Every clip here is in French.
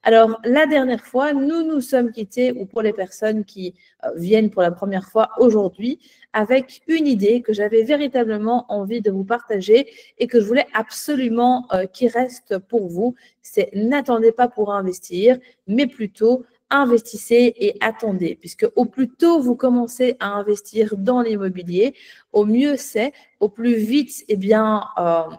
Alors, la dernière fois, nous nous sommes quittés, ou pour les personnes qui viennent pour la première fois aujourd'hui, avec une idée que j'avais véritablement envie de vous partager et que je voulais absolument qu'il reste pour vous. C'est n'attendez pas pour investir, mais plutôt investissez et attendez, puisque au plus tôt vous commencez à investir dans l'immobilier, au mieux c'est, au plus vite, eh bien,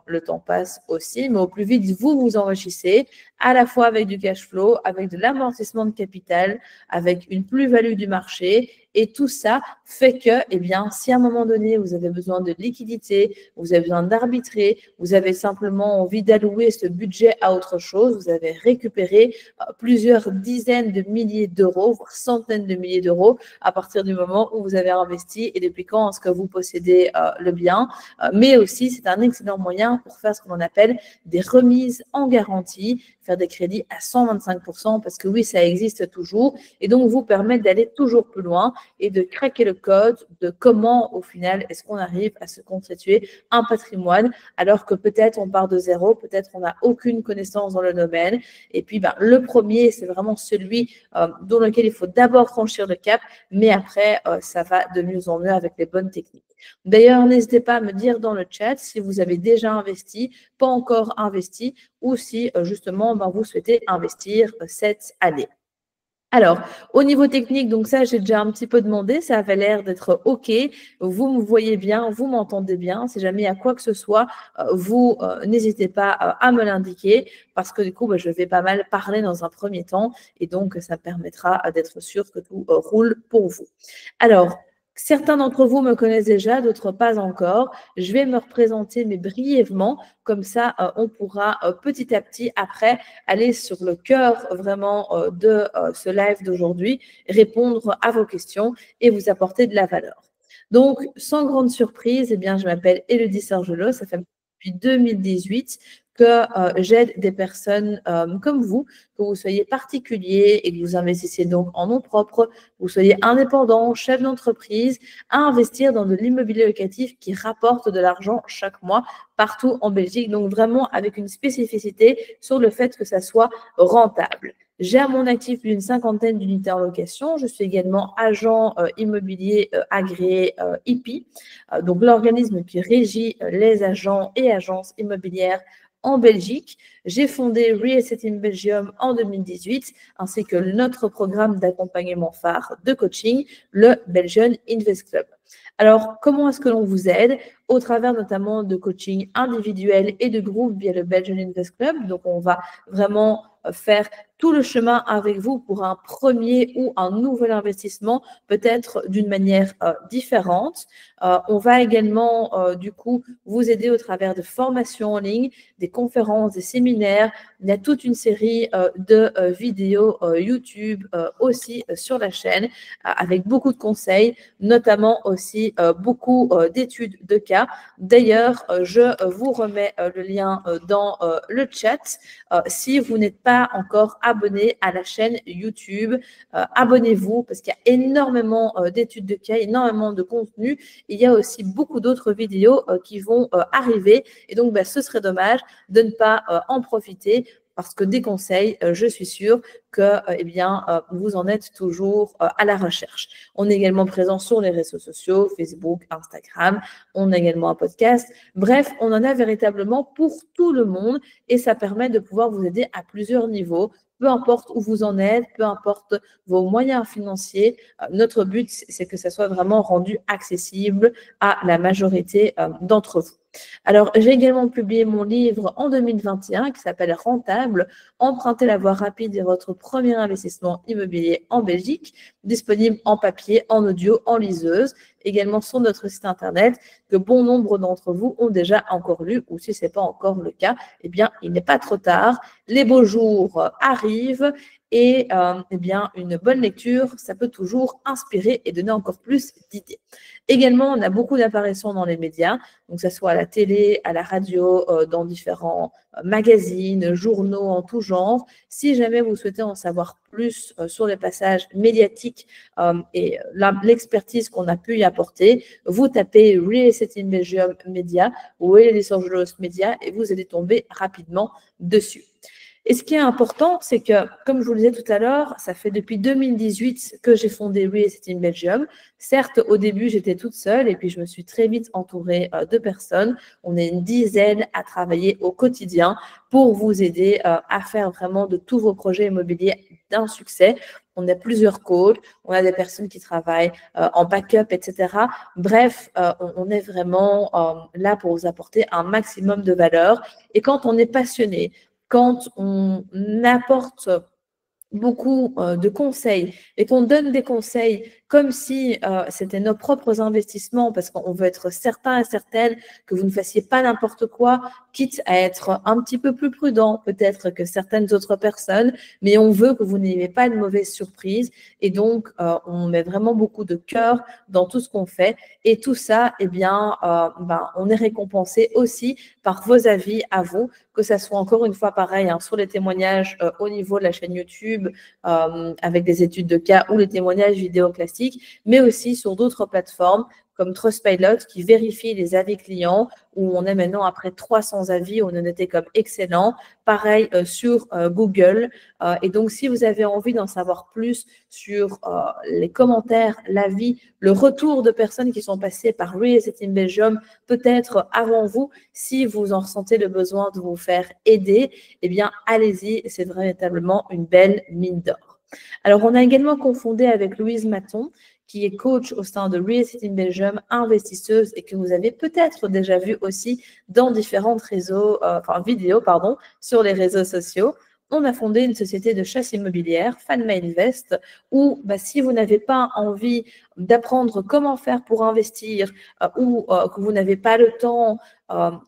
le temps passe aussi, mais au plus vite vous vous enrichissez, à la fois avec du cash flow, avec de l'amortissement de capital, avec une plus-value du marché. Et tout ça fait que, eh bien, si à un moment donné, vous avez besoin de liquidité, vous avez besoin d'arbitrer, vous avez simplement envie d'allouer ce budget à autre chose, vous avez récupéré plusieurs dizaines de milliers d'euros, voire centaines de milliers d'euros à partir du moment où vous avez investi et depuis quand est-ce que vous possédez le bien. Mais aussi, c'est un excellent moyen pour faire ce qu'on appelle des remises en garantie, faire des crédits à 125%, parce que oui, ça existe toujours, et donc vous permettre d'aller toujours plus loin et de craquer le code de comment, au final, est-ce qu'on arrive à se constituer un patrimoine, alors que peut-être on part de zéro, peut-être on n'a aucune connaissance dans le domaine. Et puis, le premier, c'est vraiment celui dans lequel il faut d'abord franchir le cap, mais après, ça va de mieux en mieux avec les bonnes techniques. D'ailleurs, n'hésitez pas à me dire dans le chat si vous avez déjà investi, pas encore investi, ou si justement vous souhaitez investir cette année. Alors, au niveau technique, donc ça, j'ai déjà un petit peu demandé, ça avait l'air d'être OK. Vous me voyez bien, vous m'entendez bien. Si jamais il y a quoi que ce soit, vous n'hésitez pas à me l'indiquer parce que du coup, je vais pas mal parler dans un premier temps et donc ça permettra d'être sûr que tout roule pour vous. Alors, certains d'entre vous me connaissent déjà, d'autres pas encore. Je vais me représenter, mais brièvement, comme ça, on pourra petit à petit, après, aller sur le cœur vraiment de ce live d'aujourd'hui, répondre à vos questions et vous apporter de la valeur. Donc, sans grande surprise, eh bien, je m'appelle Élodie Sergelot, ça fait depuis 2018 que j'aide des personnes comme vous, que vous soyez particulier et que vous investissiez donc en nom propre, vous soyez indépendant, chef d'entreprise, à investir dans de l'immobilier locatif qui rapporte de l'argent chaque mois partout en Belgique. Donc vraiment avec une spécificité sur le fait que ça soit rentable. J'ai à mon actif plus d'une cinquantaine d'unités en location. Je suis également agent immobilier agréé IPI, donc l'organisme qui régit les agents et agences immobilières en Belgique. J'ai fondé Real Estate in Belgium en 2018, ainsi que notre programme d'accompagnement phare de coaching, le Belgian Invest Club. Alors, comment est-ce que l'on vous aide? Au travers notamment de coaching individuel et de groupe via le Belgian Invest Club. Donc, on va vraiment faire tout le chemin avec vous pour un premier ou un nouvel investissement, peut-être d'une manière différente. On va également, du coup, vous aider au travers de formations en ligne, des conférences, des séminaires. Il y a toute une série de vidéos YouTube aussi sur la chaîne, avec beaucoup de conseils, notamment aussi beaucoup d'études de cas. D'ailleurs, je vous remets le lien dans le chat. Si vous n'êtes pas encore abonné à la chaîne YouTube, abonnez-vous parce qu'il y a énormément d'études de cas, énormément de contenu. Il y a aussi beaucoup d'autres vidéos qui vont arriver et donc ce serait dommage de ne pas en profiter parce que des conseils, je suis sûre que vous en êtes toujours à la recherche. On est également présent sur les réseaux sociaux, Facebook, Instagram. On a également un podcast. Bref, on en a véritablement pour tout le monde et ça permet de pouvoir vous aider à plusieurs niveaux. Peu importe où vous en êtes, peu importe vos moyens financiers, notre but, c'est que ça soit vraiment rendu accessible à la majorité d'entre vous. Alors, j'ai également publié mon livre en 2021 qui s'appelle Rentable, emprunter la voie rapide de votre premier investissement immobilier en Belgique, disponible en papier, en audio, en liseuse, également sur notre site internet que bon nombre d'entre vous ont déjà encore lu ou si ce n'est pas encore le cas, eh bien, il n'est pas trop tard. Les beaux jours arrivent et une bonne lecture, ça peut toujours inspirer et donner encore plus d'idées. Également, on a beaucoup d'apparitions dans les médias, donc que ce soit à la télé, à la radio, dans différents magazines, journaux en tout genre. Si jamais vous souhaitez en savoir plus sur les passages médiatiques et l'expertise qu'on a pu y apporter, vous tapez Real Estate in Belgium Media ou Élodie Sergelot Media et vous allez tomber rapidement dessus. Et ce qui est important, c'est que, comme je vous le disais tout à l'heure, ça fait depuis 2018 que j'ai fondé Real Estate in Belgium. Certes, au début, j'étais toute seule et puis je me suis très vite entourée de personnes. On est une dizaine à travailler au quotidien pour vous aider à faire vraiment de tous vos projets immobiliers d'un succès. On a plusieurs coachs, on a des personnes qui travaillent en backup, etc. Bref, on est vraiment là pour vous apporter un maximum de valeur. Et quand on est passionné, quand on apporte beaucoup de conseils et qu'on donne des conseils comme si c'était nos propres investissements parce qu'on veut être certain et certaine que vous ne fassiez pas n'importe quoi, quitte à être un petit peu plus prudent peut-être que certaines autres personnes, mais on veut que vous n'ayez pas de mauvaises surprises et donc on met vraiment beaucoup de cœur dans tout ce qu'on fait et tout ça, eh bien, on est récompensé aussi par vos avis à vous, que ça soit encore une fois pareil sur les témoignages au niveau de la chaîne YouTube avec des études de cas ou les témoignages vidéo classiques, mais aussi sur d'autres plateformes comme Trustpilot qui vérifie les avis clients où on est maintenant après 300 avis, on est noté comme excellent. Pareil sur Google. Et donc, si vous avez envie d'en savoir plus sur les commentaires, l'avis, le retour de personnes qui sont passées par Real Estate in Belgium, peut-être avant vous, si vous en ressentez le besoin de vous faire aider, eh bien, allez-y. C'est véritablement une belle mine d'or. Alors, on a également confondé avec Louise Maton, qui est coach au sein de Real Estate in Belgium, investisseuse et que vous avez peut-être déjà vu aussi dans différentes vidéos sur les réseaux sociaux. On a fondé une société de chasse immobilière, Fanma Invest, où si vous n'avez pas envie d'apprendre comment faire pour investir ou que vous n'avez pas le temps,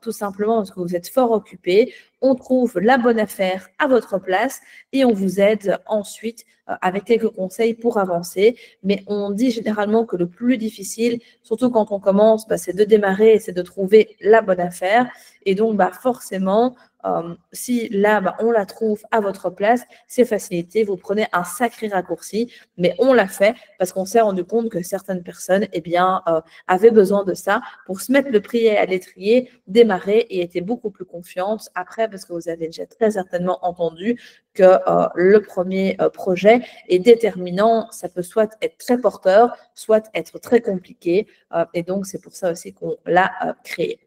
tout simplement parce que vous êtes fort occupé, on trouve la bonne affaire à votre place et on vous aide ensuite avec quelques conseils pour avancer. Mais on dit généralement que le plus difficile, surtout quand on commence, c'est de démarrer et c'est de trouver la bonne affaire. Et donc, forcément, si là, on la trouve à votre place, c'est facilité. Vous prenez un sacré raccourci, mais on l'a fait parce qu'on s'est rendu compte que certaines personnes avaient besoin de ça pour se mettre le pied à l'étrier, démarrer et étaient beaucoup plus confiantes après parce que vous avez déjà très certainement entendu que le premier projet est déterminant. Ça peut soit être très porteur, soit être très compliqué. Et donc, c'est pour ça aussi qu'on l'a créé.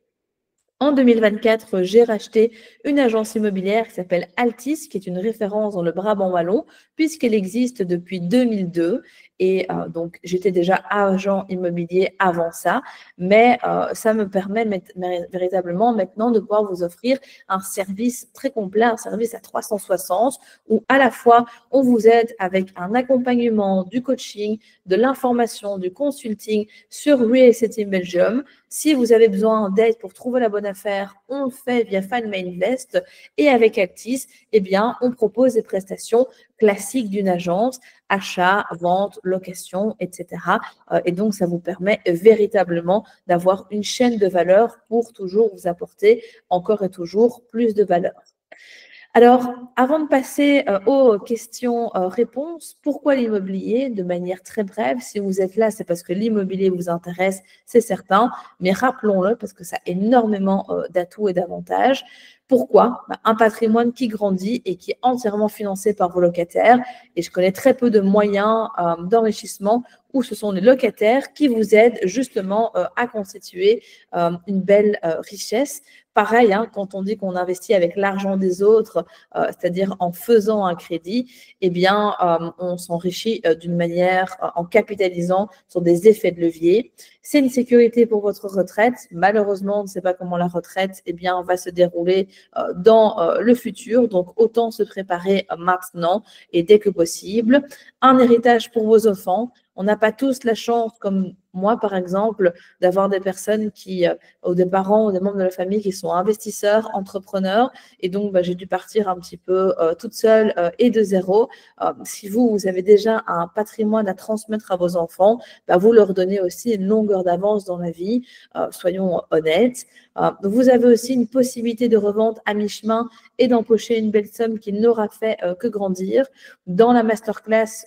En 2024, j'ai racheté une agence immobilière qui s'appelle Altis, qui est une référence dans le Brabant wallon, puisqu'elle existe depuis 2002. Et donc, j'étais déjà agent immobilier avant ça, mais ça me permet véritablement maintenant de pouvoir vous offrir un service très complet, un service à 360, où à la fois, on vous aide avec un accompagnement, du coaching, de l'information, du consulting sur Real Estate in Belgium. Si vous avez besoin d'aide pour trouver la bonne affaire, on le fait via Fanma Invest. Et avec Altis, on propose des prestations classiques d'une agence, achat, vente, location, etc. Et donc, ça vous permet véritablement d'avoir une chaîne de valeur pour toujours vous apporter encore et toujours plus de valeur. Alors, avant de passer aux questions-réponses, pourquoi l'immobilier? De manière très brève, si vous êtes là, c'est parce que l'immobilier vous intéresse, c'est certain, mais rappelons-le parce que ça a énormément d'atouts et d'avantages. Pourquoi? Un patrimoine qui grandit et qui est entièrement financé par vos locataires. Et je connais très peu de moyens d'enrichissement où ce sont les locataires qui vous aident justement à constituer une belle richesse. Pareil, quand on dit qu'on investit avec l'argent des autres, c'est-à-dire en faisant un crédit, on s'enrichit d'une manière en capitalisant sur des effets de levier. C'est une sécurité pour votre retraite. Malheureusement, on ne sait pas comment la retraite va se dérouler dans le futur. Donc, autant se préparer maintenant et dès que possible. Un héritage pour vos enfants. On n'a pas tous la chance, comme moi par exemple, d'avoir des personnes ou des parents ou des membres de la famille qui sont investisseurs, entrepreneurs. Et donc, j'ai dû partir un petit peu toute seule et de zéro. Si vous avez déjà un patrimoine à transmettre à vos enfants, vous leur donnez aussi une longueur d'avance dans la vie. Soyons honnêtes. Vous avez aussi une possibilité de revente à mi-chemin et d'empocher une belle somme qui n'aura fait que grandir. Dans la masterclass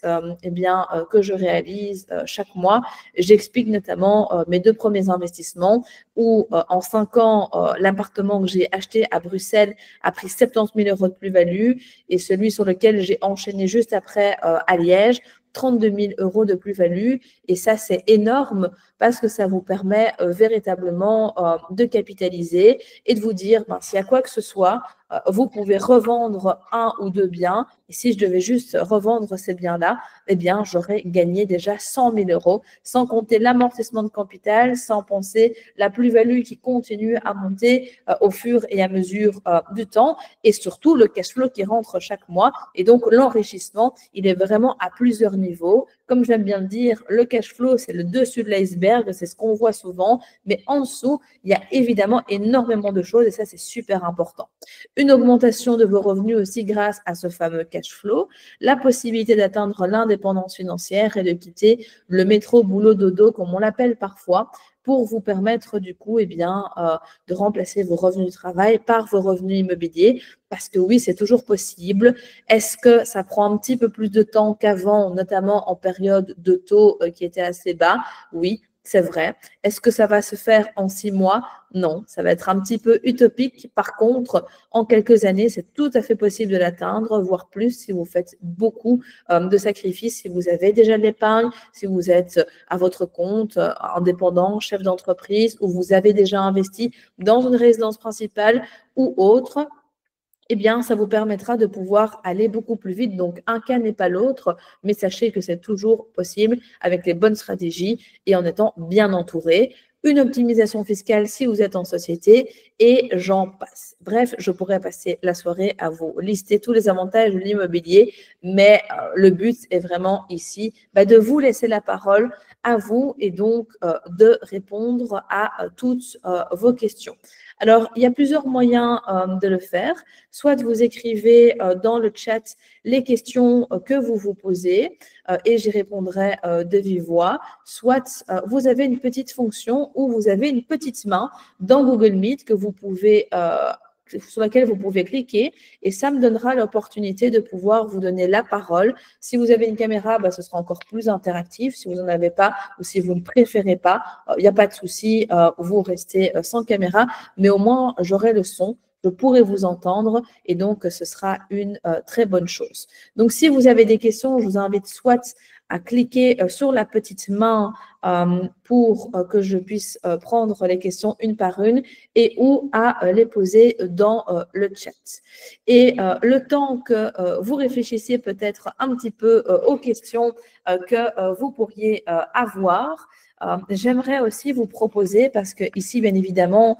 que je réalise chaque mois, j'explique j'explique notamment mes 2 premiers investissements où en 5 ans, l'appartement que j'ai acheté à Bruxelles a pris 70 000 € de plus-value et celui sur lequel j'ai enchaîné juste après à Liège, 32 000 € de plus-value. Et ça, c'est énorme parce que ça vous permet véritablement de capitaliser et de vous dire, s'il y a quoi que ce soit, vous pouvez revendre 1 ou 2 biens. Et si je devais juste revendre ces biens-là, eh bien, j'aurais gagné déjà 100 000 €, sans compter l'amortissement de capital, sans penser la plus-value qui continue à monter au fur et à mesure du temps, et surtout le cash flow qui rentre chaque mois. Et donc, l'enrichissement, il est vraiment à plusieurs niveaux. Comme j'aime bien le dire, le cash flow, c'est le dessus de l'iceberg, c'est ce qu'on voit souvent, mais en dessous, il y a évidemment énormément de choses et ça, c'est super important. Une augmentation de vos revenus aussi grâce à ce fameux cash flow, la possibilité d'atteindre l'indépendance financière et de quitter le métro boulot dodo, comme on l'appelle parfois, pour vous permettre du coup de remplacer vos revenus de travail par vos revenus immobiliers. Parce que oui, c'est toujours possible. Est-ce que ça prend un petit peu plus de temps qu'avant, notamment en période de taux qui était assez bas? Oui, c'est vrai. Est-ce que ça va se faire en 6 mois? Non, ça va être un petit peu utopique. Par contre, en quelques années, c'est tout à fait possible de l'atteindre, voire plus si vous faites beaucoup de sacrifices, si vous avez déjà de l'épargne, si vous êtes à votre compte, indépendant, chef d'entreprise, ou vous avez déjà investi dans une résidence principale ou autre. Eh bien, ça vous permettra de pouvoir aller beaucoup plus vite. Donc, un cas n'est pas l'autre, mais sachez que c'est toujours possible avec les bonnes stratégies et en étant bien entouré. Une optimisation fiscale si vous êtes en société et j'en passe. Bref, je pourrais passer la soirée à vous lister tous les avantages de l'immobilier, mais le but est vraiment ici de vous laisser la parole à vous et donc de répondre à toutes vos questions. Alors, il y a plusieurs moyens de le faire. Soit vous écrivez dans le chat les questions que vous vous posez et j'y répondrai de vive voix. Soit vous avez une petite fonction où vous avez une petite main dans Google Meet que vous pouvez sur laquelle vous pouvez cliquer et ça me donnera l'opportunité de pouvoir vous donner la parole. Si vous avez une caméra, ce sera encore plus interactif. Si vous n'en avez pas ou si vous ne préférez pas, il n'y a pas de souci, vous restez sans caméra, mais au moins j'aurai le son. Je pourrai vous entendre et donc ce sera une très bonne chose. Donc, si vous avez des questions, je vous invite soit à cliquer sur la petite main pour que je puisse prendre les questions une par une et ou à les poser dans le chat. Et le temps que vous réfléchissiez peut-être un petit peu aux questions que vous pourriez avoir, j'aimerais aussi vous proposer, parce que ici, bien évidemment,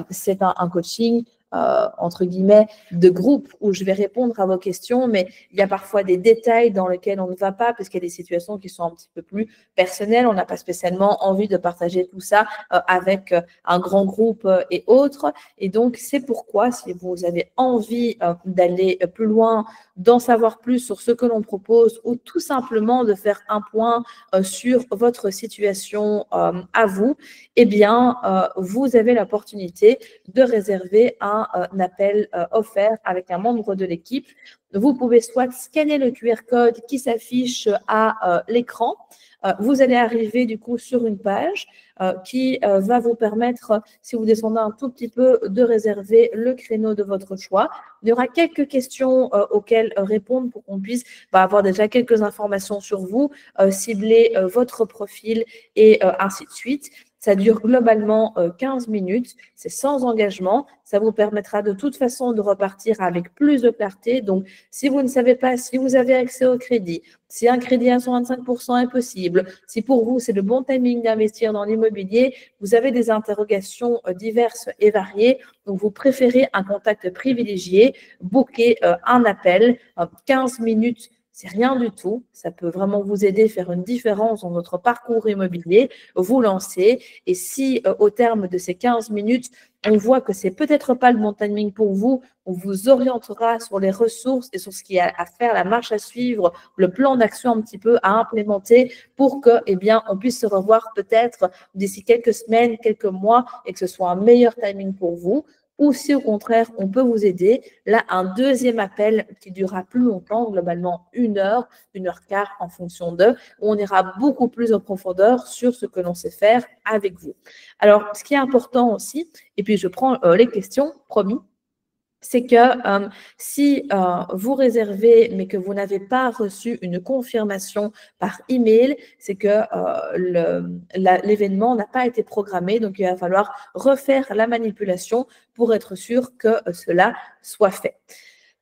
c'est un coaching entre guillemets, de groupe où je vais répondre à vos questions, mais il y a parfois des détails dans lesquels on ne va pas parce qu'il y a des situations qui sont un petit peu plus personnelles. On n'a pas spécialement envie de partager tout ça avec un grand groupe et autres. Et donc, c'est pourquoi, si vous avez envie d'aller plus loin, d'en savoir plus sur ce que l'on propose ou tout simplement de faire un point sur votre situation à vous, eh bien, vous avez l'opportunité de réserver un appel offert avec un membre de l'équipe. Vous pouvez soit scanner le QR code qui s'affiche à l'écran. Vous allez arriver du coup sur une page qui va vous permettre, si vous descendez un tout petit peu, de réserver le créneau de votre choix. Il y aura quelques questions auxquelles répondre pour qu'on puisse avoir déjà quelques informations sur vous, cibler votre profil et ainsi de suite. Ça dure globalement 15 minutes, c'est sans engagement. Ça vous permettra de toute façon de repartir avec plus de clarté. Donc, si vous ne savez pas si vous avez accès au crédit, si un crédit à 125% est possible, si pour vous c'est le bon timing d'investir dans l'immobilier, vous avez des interrogations diverses et variées, donc vous préférez un contact privilégié, booker un appel, 15 minutes. C'est rien du tout. Ça peut vraiment vous aider à faire une différence dans votre parcours immobilier, vous lancer. Et si au terme de ces 15 minutes, on voit que c'est peut-être pas le bon timing pour vous, on vous orientera sur les ressources et sur ce qu'il y a à faire, la marche à suivre, le plan d'action un petit peu à implémenter pour que, on puisse se revoir peut-être d'ici quelques semaines, quelques mois et que ce soit un meilleur timing pour vous. ou si au contraire, on peut vous aider, là, un deuxième appel qui durera plus longtemps, globalement 1 heure, 1 heure quart en fonction d'eux, où on ira beaucoup plus en profondeur sur ce que l'on sait faire avec vous. Alors, ce qui est important aussi, et puis je prends les questions, promis, c'est que si vous réservez mais que vous n'avez pas reçu une confirmation par email, c'est que l'événement n'a pas été programmé, donc il va falloir refaire la manipulation pour être sûr que cela soit fait.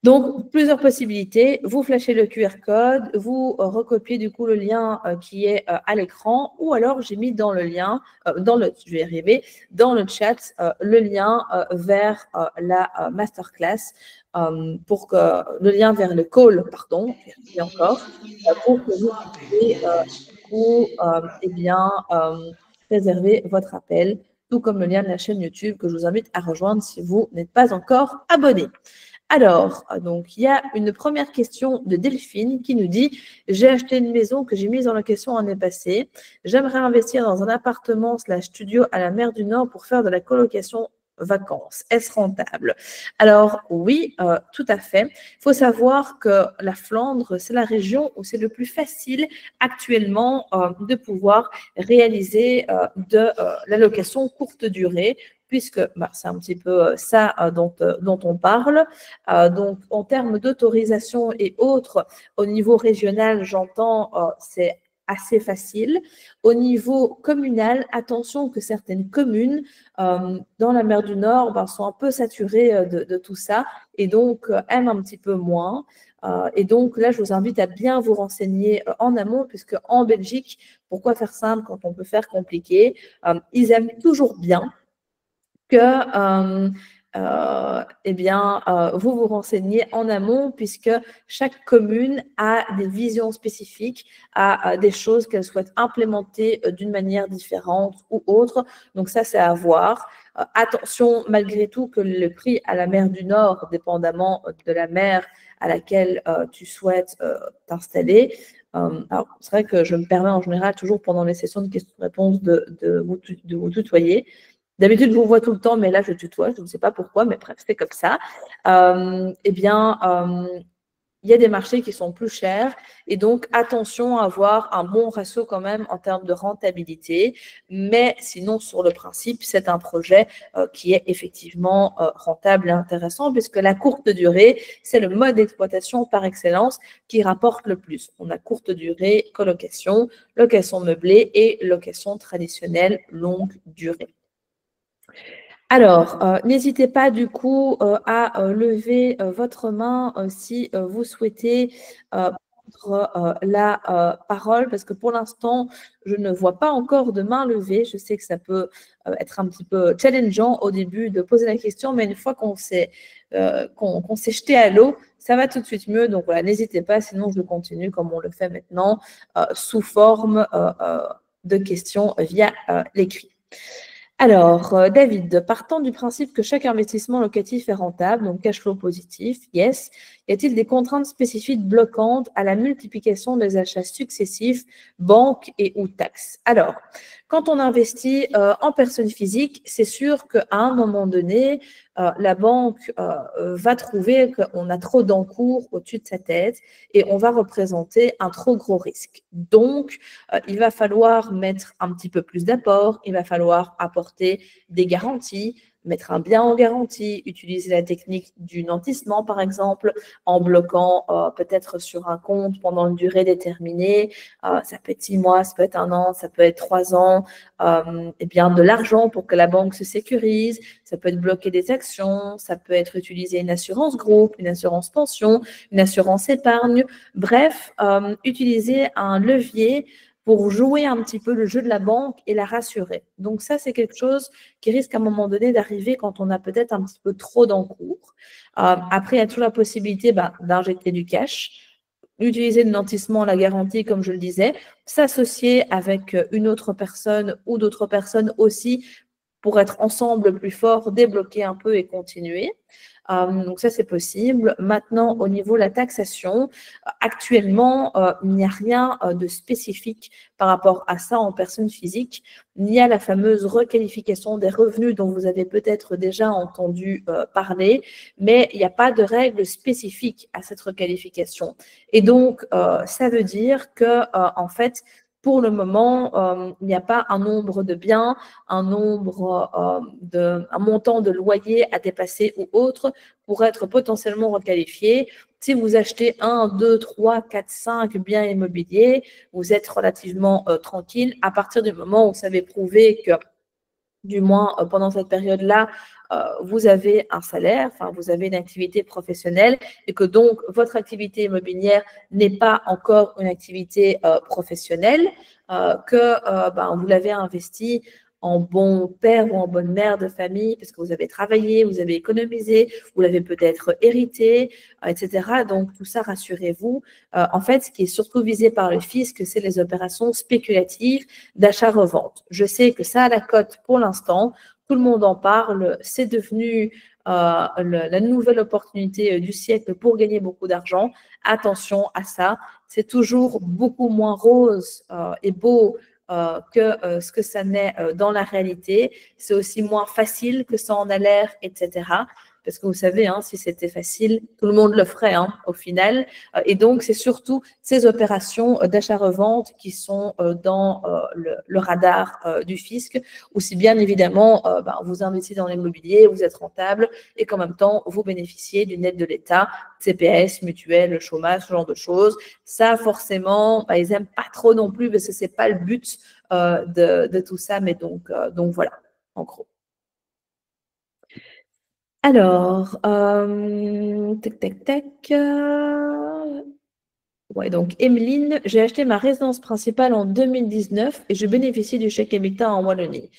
Donc, plusieurs possibilités. Vous flashez le QR code, vous recopiez du coup le lien qui est à l'écran, ou alors j'ai mis dans le lien, je vais y arriver, dans le chat, le lien vers la masterclass, pour que le lien vers le call, pardon, et encore, pour que vous puissiez eh bien, réserver votre appel, tout comme le lien de la chaîne YouTube que je vous invite à rejoindre si vous n'êtes pas encore abonné. Alors, donc, il y a une première question de Delphine qui nous dit « J'ai acheté une maison que j'ai mise en location l'année passée. J'aimerais investir dans un appartement/studio à la mer du Nord pour faire de la colocation vacances. Est-ce rentable ?» Alors, oui, tout à fait. Il faut savoir que la Flandre, c'est la région où c'est le plus facile actuellement de pouvoir réaliser de la location courte durée, puisque c'est un petit peu ça dont on parle. Donc, en termes d'autorisation et autres, au niveau régional, j'entends, c'est assez facile. Au niveau communal, attention que certaines communes dans la mer du Nord sont un peu saturées de tout ça et donc aiment un petit peu moins. Et donc là, je vous invite à bien vous renseigner en amont, puisque en Belgique, pourquoi faire simple quand on peut faire compliqué? Ils aiment toujours bien que vous vous renseignez en amont, puisque chaque commune a des visions spécifiques, a des choses qu'elle souhaite implémenter d'une manière différente ou autre. Donc ça, c'est à voir. Attention, malgré tout, que le prix à la mer du Nord, dépendamment de la mer à laquelle tu souhaites t'installer. Alors, c'est vrai que je me permets en général toujours pendant les sessions de questions-réponses de vous tutoyer. D'habitude, je vous vois tout le temps, mais là, je tutoie. Je ne sais pas pourquoi, mais bref, c'est comme ça. Il y a des marchés qui sont plus chers et donc attention à avoir un bon ratio quand même en termes de rentabilité. Mais sinon, sur le principe, c'est un projet qui est effectivement rentable et intéressant, puisque la courte durée, c'est le mode d'exploitation par excellence qui rapporte le plus. On a courte durée, colocation, location meublée et location traditionnelle longue durée. Alors, n'hésitez pas du coup à lever votre main si vous souhaitez prendre la parole, parce que pour l'instant, je ne vois pas encore de main levée. Je sais que ça peut être un petit peu challengeant au début de poser la question, mais une fois qu'on s'est jeté à l'eau, ça va tout de suite mieux. Donc voilà, n'hésitez pas, sinon je continue comme on le fait maintenant, sous forme de questions via l'écrit. Alors, David, partant du principe que chaque investissement locatif est rentable, donc cash flow positif, yes, y a-t-il des contraintes spécifiques bloquantes à la multiplication des achats successifs, banques et ou taxes? Alors, quand on investit en personne physique, c'est sûr qu'à un moment donné, la banque va trouver qu'on a trop d'encours au-dessus de sa tête et on va représenter un trop gros risque. Donc, il va falloir mettre un petit peu plus d'apport, il va falloir apporter des garanties, mettre un bien en garantie, utiliser la technique du nantissement, par exemple, en bloquant peut-être sur un compte pendant une durée déterminée. Ça peut être 6 mois, ça peut être 1 an, ça peut être 3 ans. Bien, de l'argent pour que la banque se sécurise. Ça peut être bloquer des actions, ça peut être utiliser une assurance groupe, une assurance pension, une assurance épargne. Bref, utiliser un levier pour jouer un petit peu le jeu de la banque et la rassurer. Donc ça, c'est quelque chose qui risque à un moment donné d'arriver quand on a peut-être un petit peu trop d'encours. Après, il y a toujours la possibilité d'injecter du cash, utiliser le nantissement, la garantie, comme je le disais, s'associer avec une autre personne ou d'autres personnes aussi pour être ensemble plus fort, débloquer un peu et continuer. Donc ça, c'est possible. Maintenant, au niveau de la taxation, actuellement, il n'y a rien de spécifique par rapport à ça en personne physique. Il y a la fameuse requalification des revenus dont vous avez peut-être déjà entendu parler, mais il n'y a pas de règle spécifique à cette requalification. Et donc, ça veut dire que, en fait, pour le moment, il n'y a pas un nombre de biens, un montant de loyer à dépasser ou autre pour être potentiellement requalifié. Si vous achetez 1, 2, 3, 4, 5 biens immobiliers, vous êtes relativement tranquille à partir du moment où vous savez prouver que, du moins pendant cette période-là, vous avez un salaire, enfin vous avez une activité professionnelle et que donc votre activité immobilière n'est pas encore une activité professionnelle, que vous l'avez investi en bon père ou en bonne mère de famille parce que vous avez travaillé, vous avez économisé, vous l'avez peut-être hérité, etc. Donc tout ça, rassurez-vous. En fait, ce qui est surtout visé par le fisc, c'est les opérations spéculatives d'achat-revente. Je sais que ça a la cote pour l'instant. Tout le monde en parle, c'est devenu la nouvelle opportunité du siècle pour gagner beaucoup d'argent. Attention à ça, c'est toujours beaucoup moins rose et beau que ce que ça n'est dans la réalité. C'est aussi moins facile que ça en a l'air, etc. Parce que vous savez, hein, si c'était facile, tout le monde le ferait hein, au final. Et donc, c'est surtout ces opérations d'achat-revente qui sont dans le radar du fisc, ou si bien évidemment, vous investissez dans l'immobilier, vous êtes rentable et qu'en même temps, vous bénéficiez d'une aide de l'État, CPS, mutuelle, chômage, ce genre de choses. Ça, forcément, ils n'aiment pas trop non plus parce que ce n'est pas le but de tout ça. Mais donc voilà, en gros. Alors, tac, tac, tac. Ouais, donc Emeline, j'ai acheté ma résidence principale en 2019 et je bénéficie du chèque habitat en Wallonie.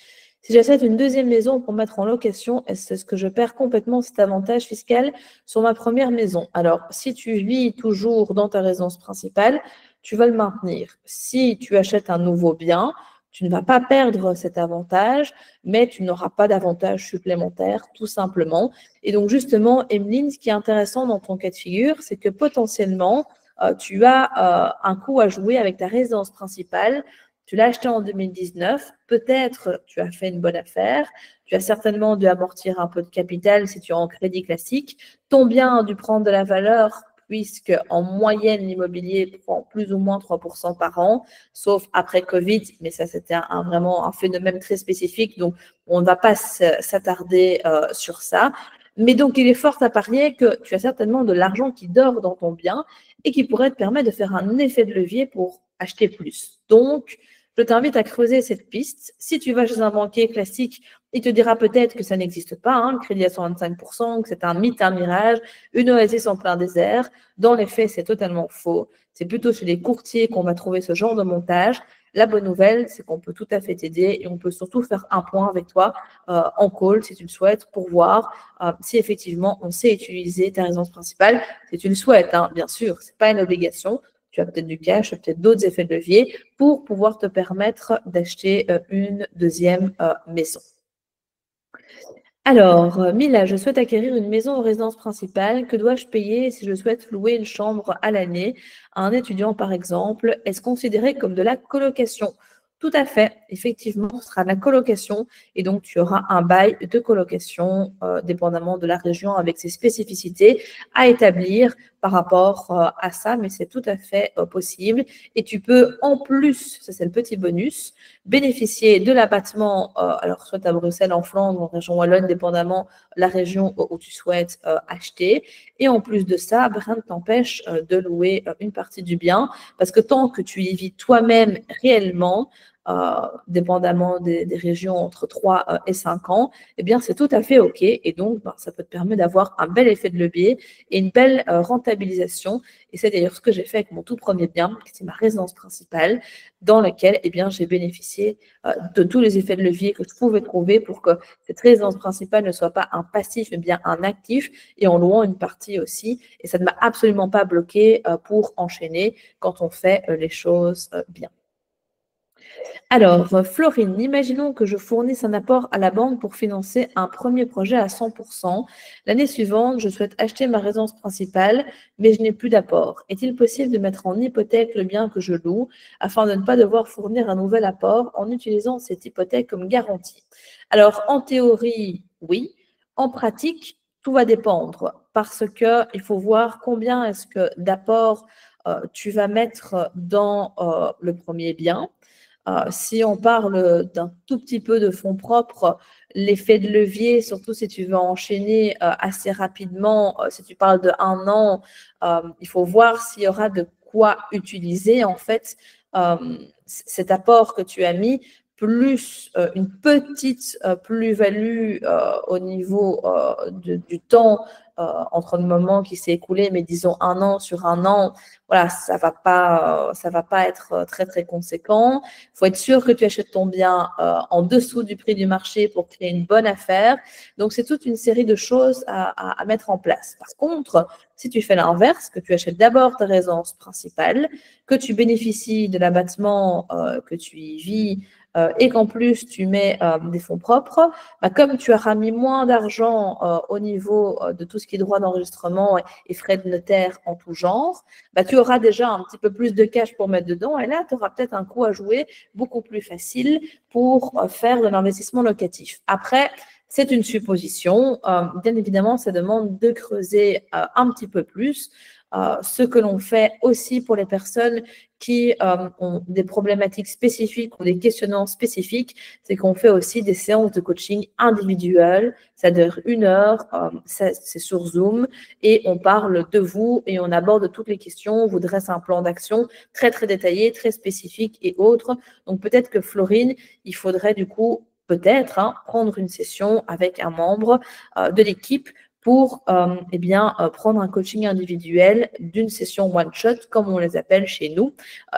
Si j'achète une deuxième maison pour mettre en location, est-ce que je perds complètement cet avantage fiscal sur ma première maison? Alors, si tu vis toujours dans ta résidence principale, tu vas le maintenir. Si tu achètes un nouveau bien, tu ne vas pas perdre cet avantage, mais tu n'auras pas d'avantage supplémentaire, tout simplement. Et donc, justement, Emeline, ce qui est intéressant dans ton cas de figure, c'est que potentiellement, tu as un coup à jouer avec ta résidence principale. Tu l'as acheté en 2019, peut-être tu as fait une bonne affaire, tu as certainement dû amortir un peu de capital si tu es en crédit classique. Ton bien a dû prendre de la valeur puisque en moyenne, l'immobilier prend plus ou moins 3% par an, sauf après Covid, mais ça c'était vraiment un phénomène très spécifique, donc on ne va pas s'attarder sur ça. Mais donc, il est fort à parier que tu as certainement de l'argent qui dort dans ton bien et qui pourrait te permettre de faire un effet de levier pour acheter plus. Donc, je t'invite à creuser cette piste. Si tu vas chez un banquier classique, il te dira peut-être que ça n'existe pas, hein, le crédit à 125%, que c'est un mythe, un mirage, une oasis en plein désert. Dans les faits, c'est totalement faux. C'est plutôt chez les courtiers qu'on va trouver ce genre de montage. La bonne nouvelle, c'est qu'on peut tout à fait t'aider et on peut surtout faire un point avec toi en call si tu le souhaites pour voir si effectivement on sait utiliser ta résidence principale. Si tu le souhaites, hein, bien sûr, ce n'est pas une obligation. Tu as peut-être du cash, peut-être d'autres effets de levier pour pouvoir te permettre d'acheter une deuxième maison. Alors, Mila, je souhaite acquérir une maison en résidence principale. Que dois-je payer si je souhaite louer une chambre à l'année à un étudiant, par exemple? Est-ce considéré comme de la colocation? Tout à fait, effectivement, ce sera de la colocation et donc tu auras un bail de colocation, dépendamment de la région, avec ses spécificités à établir par rapport à ça, mais c'est tout à fait possible. Et tu peux, en plus, ça c'est le petit bonus, bénéficier de l'abattement, alors soit à Bruxelles, en Flandre, en région wallonne, dépendamment la région où tu souhaites acheter. Et en plus de ça, rien ne t'empêche de louer une partie du bien, parce que tant que tu y vis toi-même réellement, dépendamment des régions entre 3 et 5 ans, eh bien, c'est tout à fait OK. Et donc, ça peut te permettre d'avoir un bel effet de levier et une belle rentabilisation. Et c'est d'ailleurs ce que j'ai fait avec mon tout premier bien, qui c'est ma résidence principale, dans laquelle eh bien, j'ai bénéficié de tous les effets de levier que je pouvais trouver pour que cette résidence principale ne soit pas un passif, mais bien un actif, et en louant une partie aussi. Et ça ne m'a absolument pas bloqué pour enchaîner quand on fait les choses bien. Alors, Florine, imaginons que je fournisse un apport à la banque pour financer un premier projet à 100%. L'année suivante, je souhaite acheter ma résidence principale, mais je n'ai plus d'apport. Est-il possible de mettre en hypothèque le bien que je loue afin de ne pas devoir fournir un nouvel apport en utilisant cette hypothèque comme garantie? Alors, en théorie, oui. En pratique, tout va dépendre parce qu'il faut voir combien est-ce que d'apport tu vas mettre dans le premier bien. Si on parle d'un tout petit peu de fonds propres, l'effet de levier, surtout si tu veux enchaîner assez rapidement, si tu parles de 1 an, il faut voir s'il y aura de quoi utiliser en fait cet apport que tu as mis, plus une petite plus-value au niveau du temps entre le moment qui s'est écoulé, mais disons 1 an sur 1 an, voilà, ça va pas être très très conséquent. Il faut être sûr que tu achètes ton bien en dessous du prix du marché pour créer une bonne affaire. Donc, c'est toute une série de choses à mettre en place. Par contre, si tu fais l'inverse, que tu achètes d'abord ta résidence principale, que tu bénéficies de l'abattement que tu y vis et qu'en plus tu mets des fonds propres, bah, comme tu auras mis moins d'argent au niveau de tout ce qui est droit d'enregistrement et frais de notaire en tout genre, bah, tu auras déjà un petit peu plus de cash pour mettre dedans et là, tu auras peut-être un coup à jouer beaucoup plus facile pour faire de l'investissement locatif. Après, c'est une supposition. Bien évidemment, ça demande de creuser un petit peu plus. Ce que l'on fait aussi pour les personnes qui ont des problématiques spécifiques ou des questionnements spécifiques, c'est qu'on fait aussi des séances de coaching individuelles. Ça dure 1 heure, c'est sur Zoom et on parle de vous et on aborde toutes les questions. On vous dresse un plan d'action très, très détaillé, très spécifique et autres. Donc peut-être que Florine, il faudrait du coup peut-être prendre une session avec un membre de l'équipe pour prendre un coaching individuel d'une session one-shot, comme on les appelle chez nous,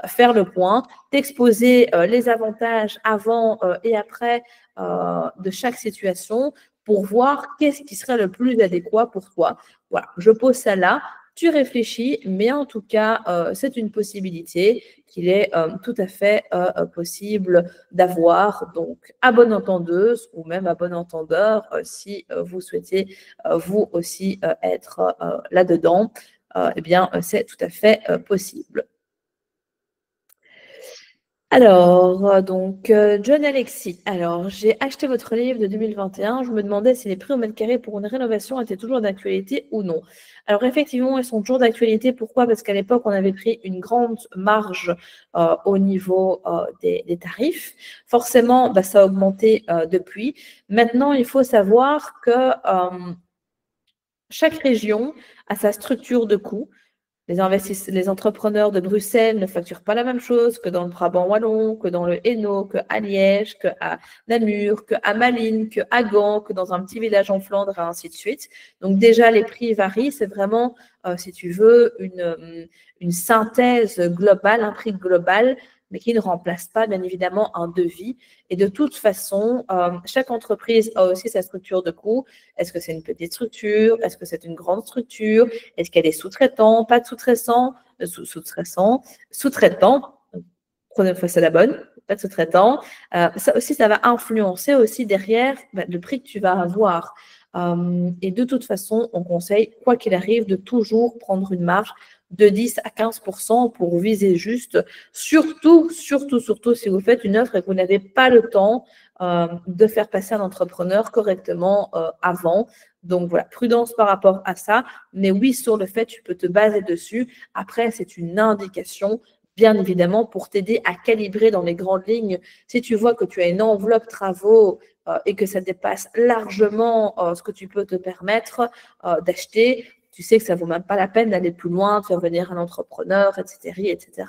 faire le point, t'exposer les avantages avant et après de chaque situation pour voir qu'est-ce qui serait le plus adéquat pour toi. Voilà, je pose ça là, tu réfléchis, mais en tout cas, c'est une possibilité qu'il est tout à fait possible d'avoir. Donc, à bonne entendeuse ou même à bon entendeur, si vous souhaitez vous aussi être là-dedans, eh bien, c'est tout à fait possible. Alors, John Alexis. Alors, j'ai acheté votre livre de 2021. Je me demandais si les prix au mètre carré pour une rénovation étaient toujours d'actualité ou non. Alors, effectivement, ils sont toujours d'actualité. Pourquoi? Parce qu'à l'époque, on avait pris une grande marge au niveau des tarifs. Forcément, bah, ça a augmenté depuis. Maintenant, il faut savoir que chaque région a sa structure de coûts. Les entrepreneurs de Bruxelles ne facturent pas la même chose que dans le Brabant wallon, que dans le Hainaut, qu'à Liège, qu'à Namur, qu'à Malines, qu'à Gand, que dans un petit village en Flandre, et ainsi de suite. Donc déjà, les prix varient. C'est vraiment, si tu veux, une synthèse globale, un prix global, mais qui ne remplace pas, bien évidemment, un devis. Et de toute façon, chaque entreprise a aussi sa structure de coût. Est-ce que c'est une petite structure? Est-ce que c'est une grande structure? Est-ce qu'il y a des sous-traitants? Pas de sous-traitants? Sous-traitants. Prenez fois c'est la bonne. Pas de sous-traitants. Ça aussi, ça va influencer aussi derrière le prix que tu vas avoir. Et de toute façon, on conseille, quoi qu'il arrive, de toujours prendre une marge de 10 à 15% pour viser juste. Surtout, surtout, surtout si vous faites une offre et que vous n'avez pas le temps de faire passer un entrepreneur correctement avant. Donc voilà, prudence par rapport à ça. Mais oui, sur le fait, tu peux te baser dessus. Après, c'est une indication, bien évidemment, pour t'aider à calibrer dans les grandes lignes. Si tu vois que tu as une enveloppe travaux et que ça dépasse largement ce que tu peux te permettre d'acheter, tu sais que ça ne vaut même pas la peine d'aller plus loin, de faire venir un entrepreneur, etc. etc.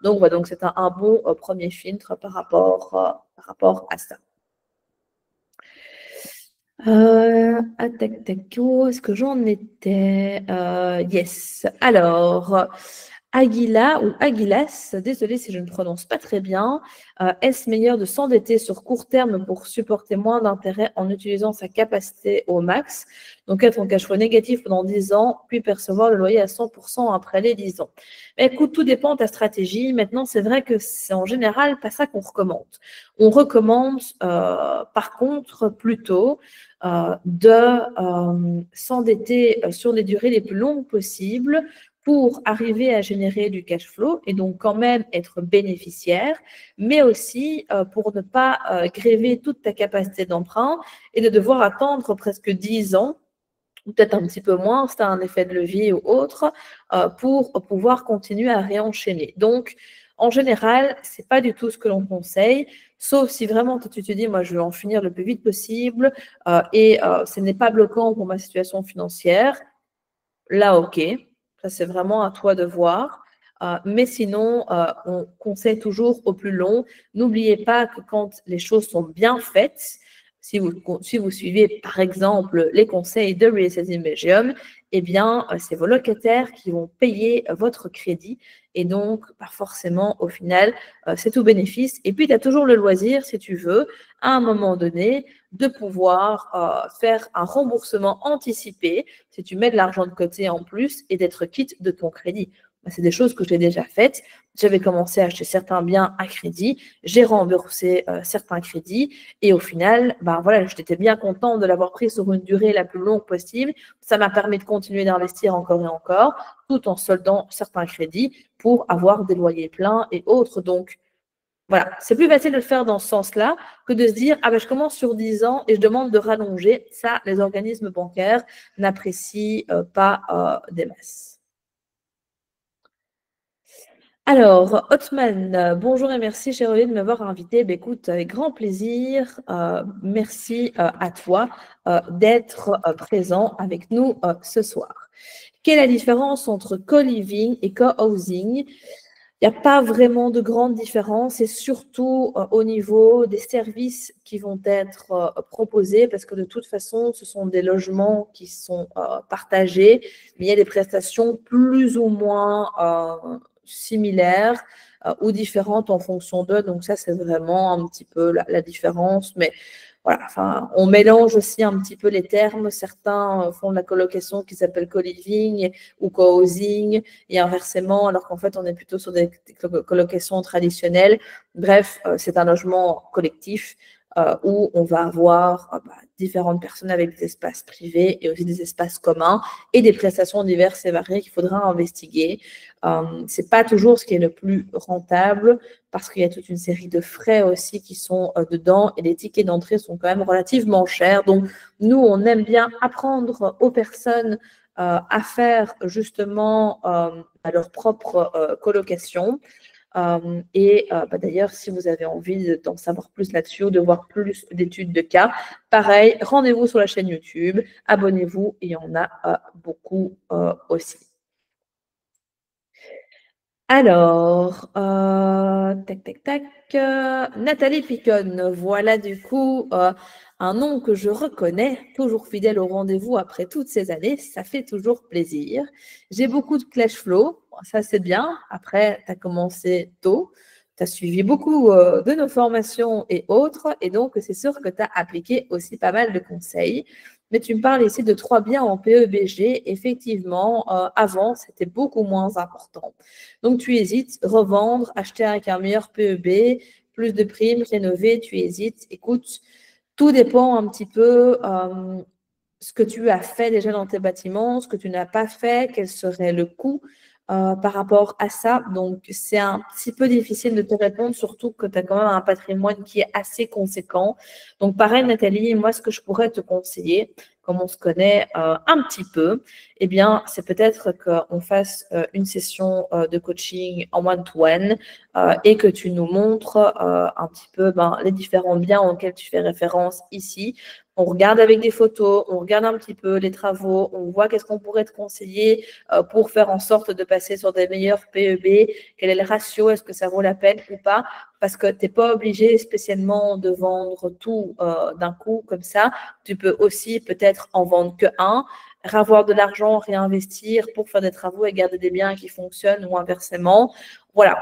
Donc, voilà, donc c'est un bon premier filtre par rapport à ça. Tac, tac, où est-ce que j'en étais? Yes. Alors, Aguila ou Aguilas, désolé si je ne prononce pas très bien, est-ce meilleur de s'endetter sur court terme pour supporter moins d'intérêt en utilisant sa capacité au max, donc être en cash flow négatif pendant 10 ans, puis percevoir le loyer à 100% après les 10 ans? Écoute, tout dépend de ta stratégie. Maintenant, c'est vrai que c'est en général pas ça qu'on recommande. On recommande par contre plutôt de s'endetter sur des durées les plus longues possibles pour arriver à générer du cash flow et donc quand même être bénéficiaire, mais aussi pour ne pas gréver toute ta capacité d'emprunt et de devoir attendre presque 10 ans, ou peut-être un petit peu moins, si tu as un effet de levier ou autre, pour pouvoir continuer à réenchaîner. Donc, en général, ce n'est pas du tout ce que l'on conseille, sauf si vraiment tu te dis, moi, je veux en finir le plus vite possible et ce n'est pas bloquant pour ma situation financière. Là, OK. Ça, c'est vraiment à toi de voir. Mais sinon, on conseille toujours au plus long. N'oubliez pas que quand les choses sont bien faites, si vous suivez par exemple les conseils de Real Estate Belgium, eh bien, c'est vos locataires qui vont payer votre crédit. Et donc, pas forcément, au final, c'est tout bénéfice. Et puis, tu as toujours le loisir, si tu veux, à un moment donné, de pouvoir faire un remboursement anticipé si tu mets de l'argent de côté en plus et d'être quitte de ton crédit. C'est des choses que j'ai déjà faites. J'avais commencé à acheter certains biens à crédit, j'ai remboursé certains crédits et au final, voilà, j'étais bien contente de l'avoir pris sur une durée la plus longue possible. Ça m'a permis de continuer d'investir encore et encore, tout en soldant certains crédits pour avoir des loyers pleins et autres. Donc, voilà, c'est plus facile de le faire dans ce sens-là que de se dire « Ah ben, je commence sur 10 ans et je demande de rallonger ». Ça, les organismes bancaires n'apprécient pas des masses. Alors, Hotman, bonjour et merci, chère Olivier, de m'avoir invité. Écoute, avec grand plaisir. Merci à toi d'être présent avec nous ce soir. Quelle est la différence entre co-living et co-housing? Il n'y a pas vraiment de grande différence et surtout au niveau des services qui vont être proposés parce que de toute façon, ce sont des logements qui sont partagés, mais il y a des prestations plus ou moins similaires ou différentes en fonction d'eux. Donc ça, c'est vraiment un petit peu la différence. Mais voilà, enfin, on mélange aussi un petit peu les termes. Certains font de la colocation qui s'appelle co-living ou co-housing et inversement, alors qu'en fait, on est plutôt sur des colocations traditionnelles. Bref, c'est un logement collectif où on va avoir différentes personnes avec des espaces privés et aussi des espaces communs et des prestations diverses et variées qu'il faudra investiguer. Ce n'est pas toujours ce qui est le plus rentable parce qu'il y a toute une série de frais aussi qui sont dedans et les tickets d'entrée sont quand même relativement chers. Donc, nous, on aime bien apprendre aux personnes à faire justement à leur propre colocation. D'ailleurs, si vous avez envie d'en savoir plus là-dessus, de voir plus d'études de cas, pareil, rendez-vous sur la chaîne YouTube, abonnez-vous, il y en a beaucoup aussi. Alors, Nathalie Piconne, voilà du coup un nom que je reconnais, toujours fidèle au rendez-vous après toutes ces années, ça fait toujours plaisir. J'ai beaucoup de cash flow, ça c'est bien. Après, tu as commencé tôt, tu as suivi beaucoup de nos formations et autres, et donc c'est sûr que tu as appliqué aussi pas mal de conseils. Mais tu me parles ici de 3 biens en PEBG. Effectivement, avant, c'était beaucoup moins important. Donc, tu hésites, revendre, acheter avec un meilleur PEB, plus de primes, rénover, tu hésites. Écoute, tout dépend un petit peu ce que tu as fait déjà dans tes bâtiments, ce que tu n'as pas fait, quel serait le coût par rapport à ça. Donc, c'est un petit peu difficile de te répondre, surtout que tu as quand même un patrimoine qui est assez conséquent. Donc, pareil, Nathalie, moi, ce que je pourrais te conseiller, comme on se connaît un petit peu, eh bien, c'est peut-être qu'on fasse une session de coaching en one-to-one et que tu nous montres un petit peu les différents biens auxquels tu fais référence ici. On regarde avec des photos, on regarde un petit peu les travaux, on voit qu'est-ce qu'on pourrait te conseiller pour faire en sorte de passer sur des meilleurs PEB, quel est le ratio, est-ce que ça vaut la peine ou pas, parce que tu n'es pas obligé spécialement de vendre tout d'un coup comme ça. Tu peux aussi peut-être en vendre que un avoir de l'argent, réinvestir pour faire des travaux et garder des biens qui fonctionnent ou inversement. Voilà,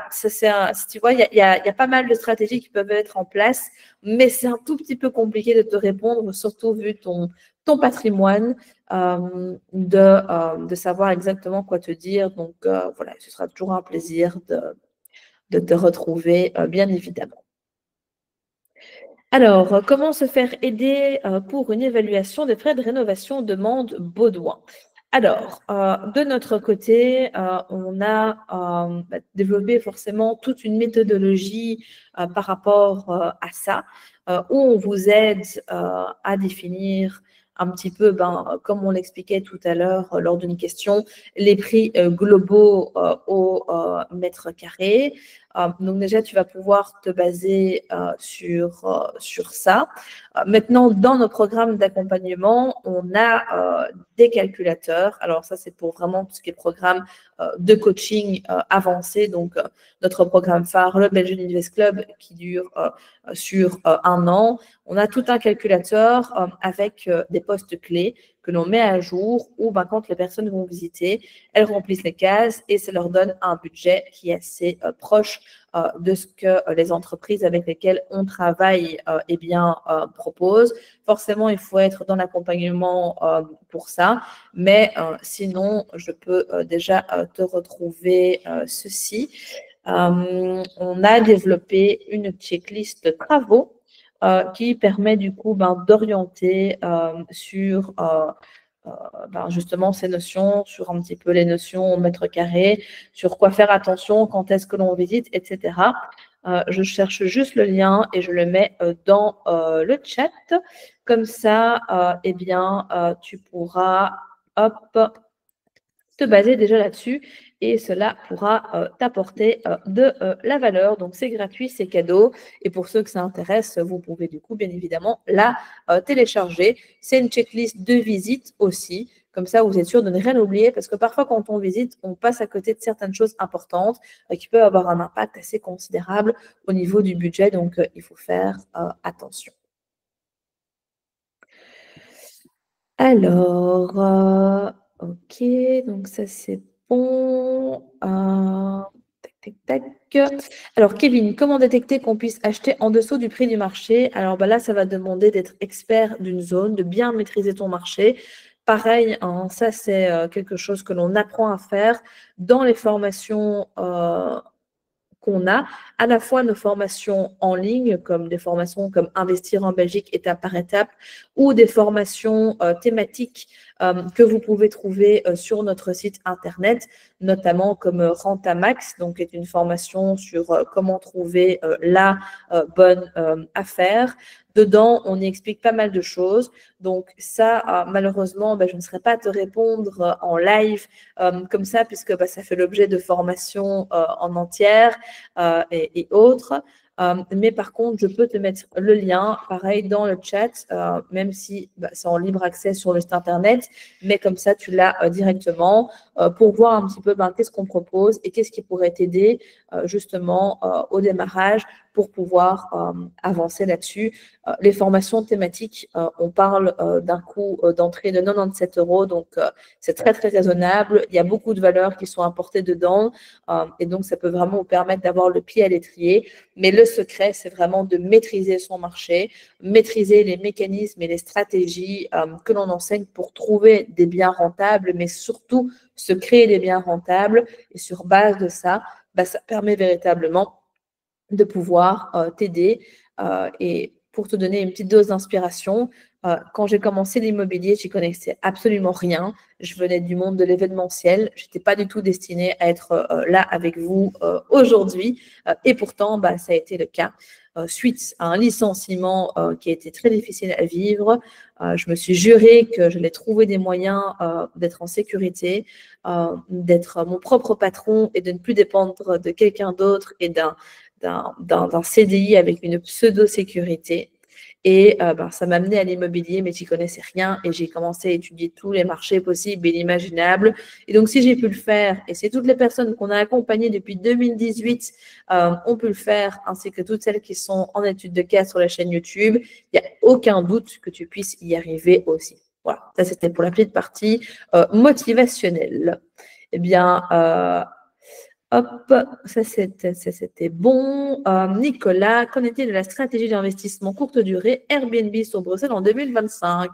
tu vois, il y a pas mal de stratégies qui peuvent être en place, mais c'est un tout petit peu compliqué de te répondre, surtout vu ton patrimoine, de savoir exactement quoi te dire. Donc, voilà, ce sera toujours un plaisir de te retrouver, bien évidemment. Alors, comment se faire aider pour une évaluation des frais de rénovation, demande Baudouin. Alors, de notre côté, on a développé forcément toute une méthodologie par rapport à ça, où on vous aide à définir un petit peu, comme on l'expliquait tout à l'heure lors d'une question, les prix globaux au mètre carré. Donc déjà, tu vas pouvoir te baser sur ça. Maintenant, dans nos programmes d'accompagnement, on a des calculateurs. Alors ça, c'est pour vraiment tout ce qui est programme de coaching avancé. Donc, notre programme phare, le Belgian Invest Club, qui dure sur 1 an. On a tout un calculateur avec des postes clés que l'on met à jour où quand les personnes vont visiter, elles remplissent les cases et ça leur donne un budget qui est assez proche de ce que les entreprises avec lesquelles on travaille proposent. Forcément, il faut être dans l'accompagnement pour ça, mais sinon, je peux déjà te retrouver ceci. On a développé une checklist travaux qui permet du coup d'orienter sur justement ces notions, sur un petit peu les notions au mètre carré, sur quoi faire attention, quand est-ce que l'on visite, etc. Je cherche juste le lien et je le mets dans le chat. Comme ça, tu pourras te baser déjà là-dessus et cela pourra t'apporter de la valeur. Donc, c'est gratuit, c'est cadeau. Et pour ceux que ça intéresse, vous pouvez du coup, bien évidemment, la télécharger. C'est une checklist de visite aussi. Comme ça, vous êtes sûr de ne rien oublier parce que parfois, quand on visite, on passe à côté de certaines choses importantes qui peuvent avoir un impact assez considérable au niveau du budget. Donc, il faut faire attention. Alors, ok, donc ça c'est bon. Tac, tac, tac. Alors, Kevin, comment détecter qu'on puisse acheter en dessous du prix du marché? Alors là, ça va demander d'être expert d'une zone, de bien maîtriser ton marché. Pareil, ça c'est quelque chose que l'on apprend à faire dans les formations qu'on a, à la fois nos formations en ligne, comme des formations comme Investir en Belgique étape par étape, ou des formations thématiques que vous pouvez trouver sur notre site internet, notamment comme Rentamax, donc qui est une formation sur comment trouver la bonne affaire. Dedans, on y explique pas mal de choses. Donc ça, malheureusement, je ne saurais pas te répondre en live comme ça, puisque ça fait l'objet de formations en entière et autres. Mais par contre, je peux te mettre le lien, pareil, dans le chat, même si c'est en libre accès sur le site internet, mais comme ça, tu l'as directement pour voir un petit peu qu'est-ce qu'on propose et qu'est-ce qui pourrait t'aider justement au démarrage pour pouvoir avancer là-dessus. Les formations thématiques, on parle d'un coût d'entrée de 97 €, donc c'est très, très raisonnable. Il y a beaucoup de valeurs qui sont apportées dedans et donc ça peut vraiment vous permettre d'avoir le pied à l'étrier. Mais le secret, c'est vraiment de maîtriser son marché, maîtriser les mécanismes et les stratégies que l'on enseigne pour trouver des biens rentables, mais surtout se créer des biens rentables. Et sur base de ça, ça permet véritablement de pouvoir t'aider. Et pour te donner une petite dose d'inspiration, quand j'ai commencé l'immobilier, j'y connaissais absolument rien. Je venais du monde de l'événementiel. Je n'étais pas du tout destinée à être là avec vous aujourd'hui. Et pourtant, ça a été le cas. Suite à un licenciement qui a été très difficile à vivre, je me suis juré que j'allais trouver des moyens d'être en sécurité, d'être mon propre patron et de ne plus dépendre de quelqu'un d'autre et d'un CDI avec une pseudo-sécurité. Et ça m'a amené à l'immobilier, mais j'y connaissais rien et j'ai commencé à étudier tous les marchés possibles et inimaginables. Et donc, si j'ai pu le faire, et c'est toutes les personnes qu'on a accompagnées depuis 2018 ont pu le faire, ainsi que toutes celles qui sont en études de cas sur la chaîne YouTube, il n'y a aucun doute que tu puisses y arriver aussi. Voilà, ça c'était pour la petite partie motivationnelle. Eh bien, hop, ça c'était bon. Nicolas, qu'en est-il de la stratégie d'investissement courte durée Airbnb sur Bruxelles en 2025?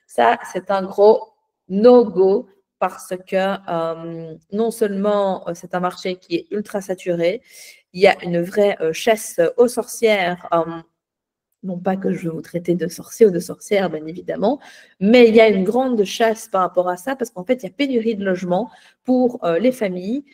Ça, c'est un gros no-go parce que non seulement c'est un marché qui est ultra saturé, il y a une vraie chasse aux sorcières. Non pas que je veux vous traiter de sorcier ou de sorcière, bien évidemment, mais il y a une grande chasse par rapport à ça parce qu'en fait, il y a pénurie de logements pour les familles.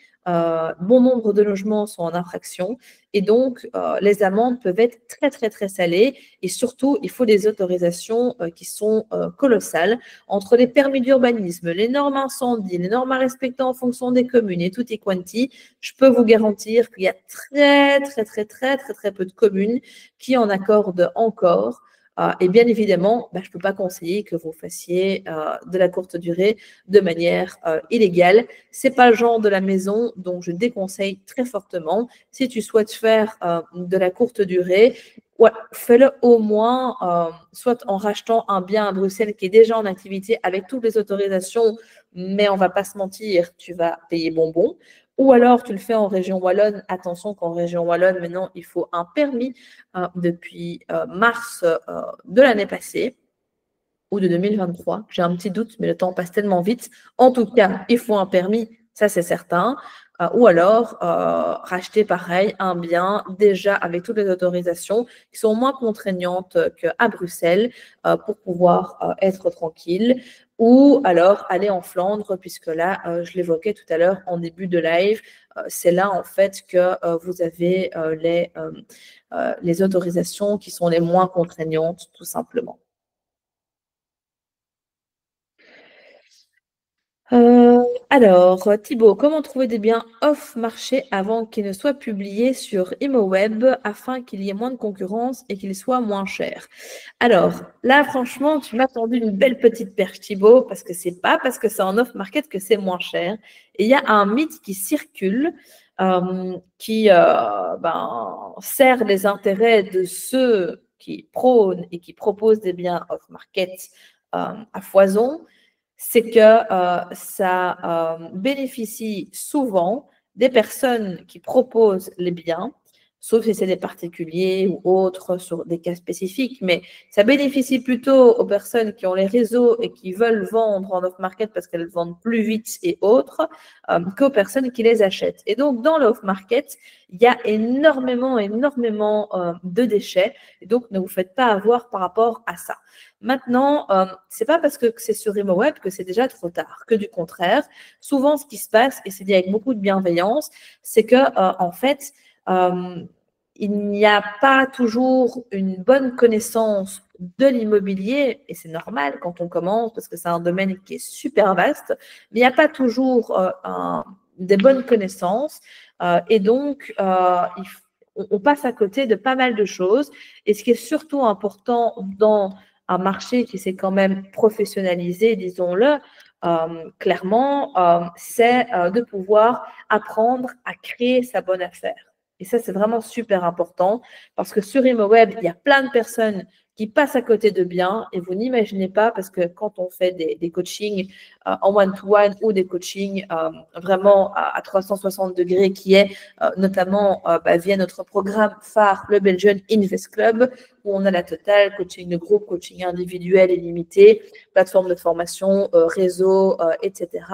Bon nombre de logements sont en infraction et donc les amendes peuvent être très, très, très salées et surtout, il faut des autorisations qui sont colossales entre les permis d'urbanisme, les normes incendie, les normes à respecter en fonction des communes et tout et quanti. Je peux vous garantir qu'il y a très, très, très, très, très, très peu de communes qui en accorde encore. Et bien évidemment, je ne peux pas conseiller que vous fassiez de la courte durée de manière illégale. Ce n'est pas le genre de la maison dont je déconseille très fortement. Si tu souhaites faire de la courte durée, ouais, fais-le au moins soit en rachetant un bien à Bruxelles qui est déjà en activité avec toutes les autorisations, mais on ne va pas se mentir, tu vas payer bonbon. Ou alors, tu le fais en région wallonne. Attention qu'en région wallonne, maintenant, il faut un permis depuis mars de l'année passée ou de 2023. J'ai un petit doute, mais le temps passe tellement vite. En tout cas, il faut un permis, ça c'est certain. Ou alors, racheter pareil un bien déjà avec toutes les autorisations qui sont moins contraignantes qu'à Bruxelles pour pouvoir être tranquille. Ou alors aller en Flandre, puisque là, je l'évoquais tout à l'heure en début de live, c'est là en fait que vous avez les autorisations qui sont les moins contraignantes, tout simplement. Alors, Thibaut, comment trouver des biens off-marché avant qu'ils ne soient publiés sur ImoWeb afin qu'il y ait moins de concurrence et qu'ils soient moins chers? Alors, là, franchement, tu m'as tendu une belle petite perche, Thibaut, parce que c'est pas parce que c'est en off-market que c'est moins cher. Et il y a un mythe qui circule qui sert les intérêts de ceux qui prônent et qui proposent des biens off-market à foison, c'est que ça bénéficie souvent des personnes qui proposent les biens, sauf si c'est des particuliers ou autres sur des cas spécifiques, mais ça bénéficie plutôt aux personnes qui ont les réseaux et qui veulent vendre en off-market parce qu'elles vendent plus vite et autres, qu'aux personnes qui les achètent. Et donc, dans l'off-market, il y a énormément de déchets, et donc ne vous faites pas avoir par rapport à ça. Maintenant, c'est pas parce que c'est sur ImoWeb que c'est déjà trop tard, que du contraire. Souvent, ce qui se passe, et c'est dit avec beaucoup de bienveillance, c'est que en fait, il n'y a pas toujours une bonne connaissance de l'immobilier, et c'est normal quand on commence parce que c'est un domaine qui est super vaste, mais il n'y a pas toujours des bonnes connaissances, et donc on passe à côté de pas mal de choses. Et ce qui est surtout important dans un marché qui s'est quand même professionnalisé, disons-le, clairement, c'est de pouvoir apprendre à créer sa bonne affaire. Et ça, c'est vraiment super important parce que sur ImoWeb, il y a plein de personnes qui passent à côté de biens et vous n'imaginez pas parce que quand on fait des coachings en one-to-one ou des coachings vraiment à 360 degrés qui est notamment via notre programme phare, le Belgian Invest Club, où on a la totale, coaching de groupe, coaching individuel et limité, plateforme de formation, réseau, etc.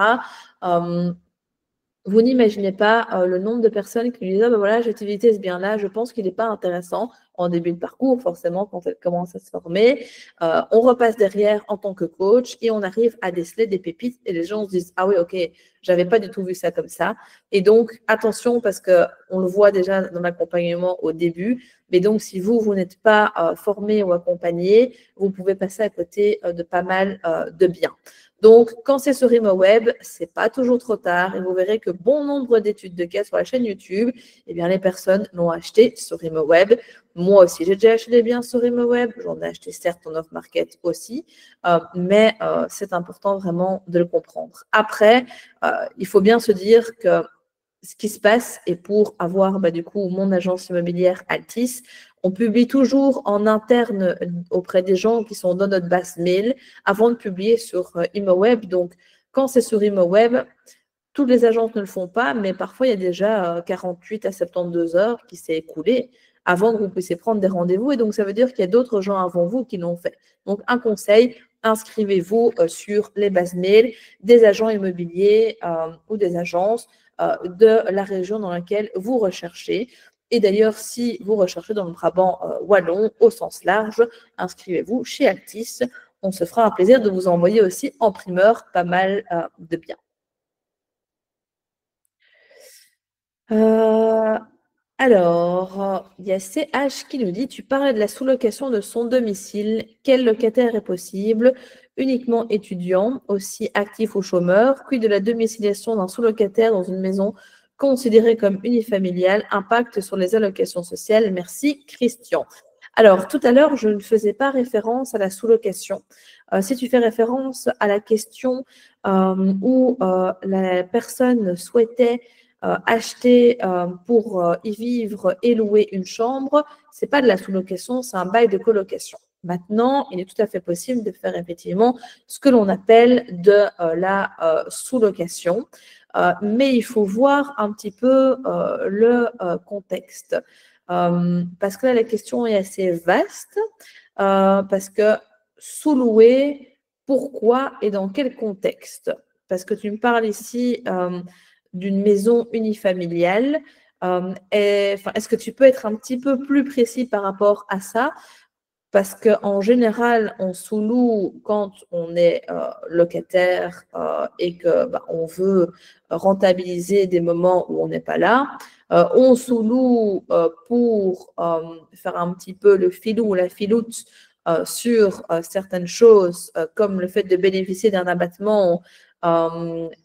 Vous n'imaginez pas le nombre de personnes qui lui disent voilà, j'ai utilisé ce bien-là, je pense qu'il n'est pas intéressant en début de parcours, forcément, quand elle commence à se former. On repasse derrière en tant que coach et on arrive à déceler des pépites et les gens se disent ah oui, ok, j'avais pas du tout vu ça comme ça. Et donc, attention, parce qu'on le voit déjà dans l'accompagnement au début, mais donc si vous n'êtes pas formé ou accompagné, vous pouvez passer à côté de pas mal de biens. Donc, quand c'est sur ImoWeb, c'est pas toujours trop tard et vous verrez que bon nombre d'études de cas sur la chaîne YouTube, eh bien, les personnes l'ont acheté sur ImoWeb. Moi aussi, j'ai déjà acheté des biens sur ImoWeb. J'en ai acheté certes en off-market aussi, mais c'est important vraiment de le comprendre. Après, il faut bien se dire que ce qui se passe, et pour avoir du coup mon agence immobilière Altis, on publie toujours en interne auprès des gens qui sont dans notre base mail avant de publier sur ImoWeb. Donc, quand c'est sur ImoWeb, toutes les agences ne le font pas, mais parfois il y a déjà 48 à 72 heures qui s'est écoulé avant que vous puissiez prendre des rendez-vous. Et donc, ça veut dire qu'il y a d'autres gens avant vous qui l'ont fait. Donc, un conseil, inscrivez-vous sur les bases mail des agents immobiliers ou des agences de la région dans laquelle vous recherchez. Et d'ailleurs, si vous recherchez dans le Brabant wallon au sens large, inscrivez-vous chez Altis. On se fera un plaisir de vous envoyer aussi en primeur pas mal de biens. Alors, il y a CH qui nous dit, tu parlais de la sous-location de son domicile. Quel locataire est possible? Uniquement étudiant, aussi actif ou chômeur, puis de la domiciliation d'un sous-locataire dans une maison considérée comme unifamiliale, impact sur les allocations sociales. Merci, Christian. Alors, tout à l'heure, je ne faisais pas référence à la sous-location. Si tu fais référence à la question où la personne souhaitait acheter pour y vivre et louer une chambre, ce n'est pas de la sous-location, c'est un bail de colocation. Maintenant, il est tout à fait possible de faire effectivement ce que l'on appelle de la sous-location, mais il faut voir un petit peu le contexte. Parce que là, la question est assez vaste, parce que sous-louer, pourquoi et dans quel contexte? Parce que tu me parles ici d'une maison unifamiliale. Est-ce que tu peux être un petit peu plus précis par rapport à ça? Parce qu'en général, on sous-loue quand on est locataire et que on veut rentabiliser des moments où on n'est pas là. On sous-loue pour faire un petit peu le filou ou la filoute sur certaines choses, comme le fait de bénéficier d'un abattement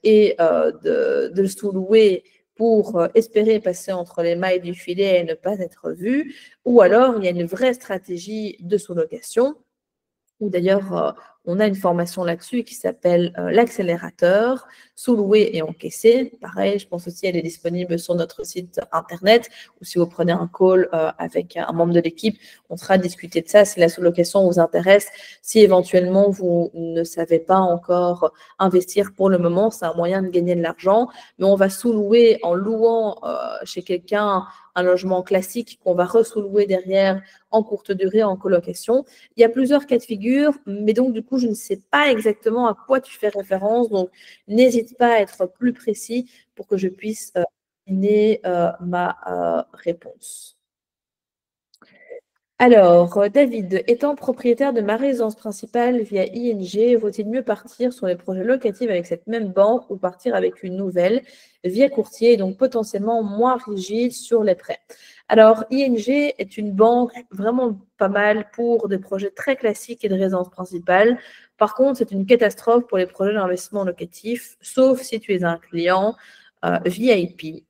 et de le sous-louer pour espérer passer entre les mailles du filet et ne pas être vu, ou alors il y a une vraie stratégie de sous-location, où d'ailleurs on a une formation là-dessus qui s'appelle l'accélérateur, sous-louer et encaisser. Pareil, je pense aussi elle est disponible sur notre site internet, ou si vous prenez un call avec un membre de l'équipe, on sera discuter de ça si la sous-location vous intéresse. Si éventuellement vous ne savez pas encore investir pour le moment, c'est un moyen de gagner de l'argent, mais on va sous-louer en louant chez quelqu'un un logement classique qu'on va re-sous-louer derrière en courte durée, en colocation. Il y a plusieurs cas de figure, mais donc du coup, je ne sais pas exactement à quoi tu fais référence, donc n'hésite pas à être plus précis pour que je puisse donner ma réponse. Alors, David, étant propriétaire de ma résidence principale via ING, vaut-il mieux partir sur les projets locatifs avec cette même banque ou partir avec une nouvelle via courtier et donc potentiellement moins rigide sur les prêts? Alors, ING est une banque vraiment pas mal pour des projets très classiques et de résidence principale. Par contre, c'est une catastrophe pour les projets d'investissement locatif, sauf si tu es un client VIP.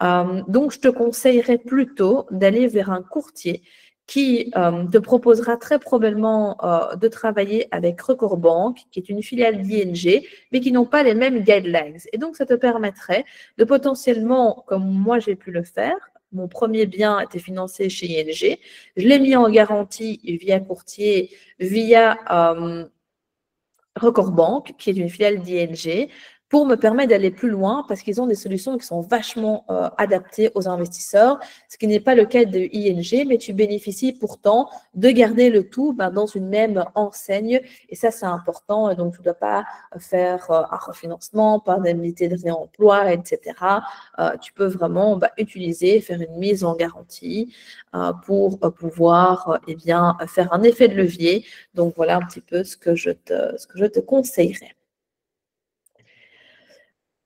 Donc, je te conseillerais plutôt d'aller vers un courtier qui te proposera très probablement de travailler avec Record Bank, qui est une filiale d'ING, mais qui n'ont pas les mêmes guidelines. Et donc, ça te permettrait de potentiellement, comme moi j'ai pu le faire, mon premier bien était financé chez ING, je l'ai mis en garantie via courtier, via Record Bank, qui est une filiale d'ING, pour me permettre d'aller plus loin parce qu'ils ont des solutions qui sont vachement adaptées aux investisseurs, ce qui n'est pas le cas de ING, mais tu bénéficies pourtant de garder le tout dans une même enseigne et ça, c'est important. Et donc, tu ne dois pas faire un refinancement, pas d'indemnité de réemploi, etc. Tu peux vraiment utiliser, faire une mise en garantie pour pouvoir faire un effet de levier. Donc, voilà un petit peu ce que je te conseillerais.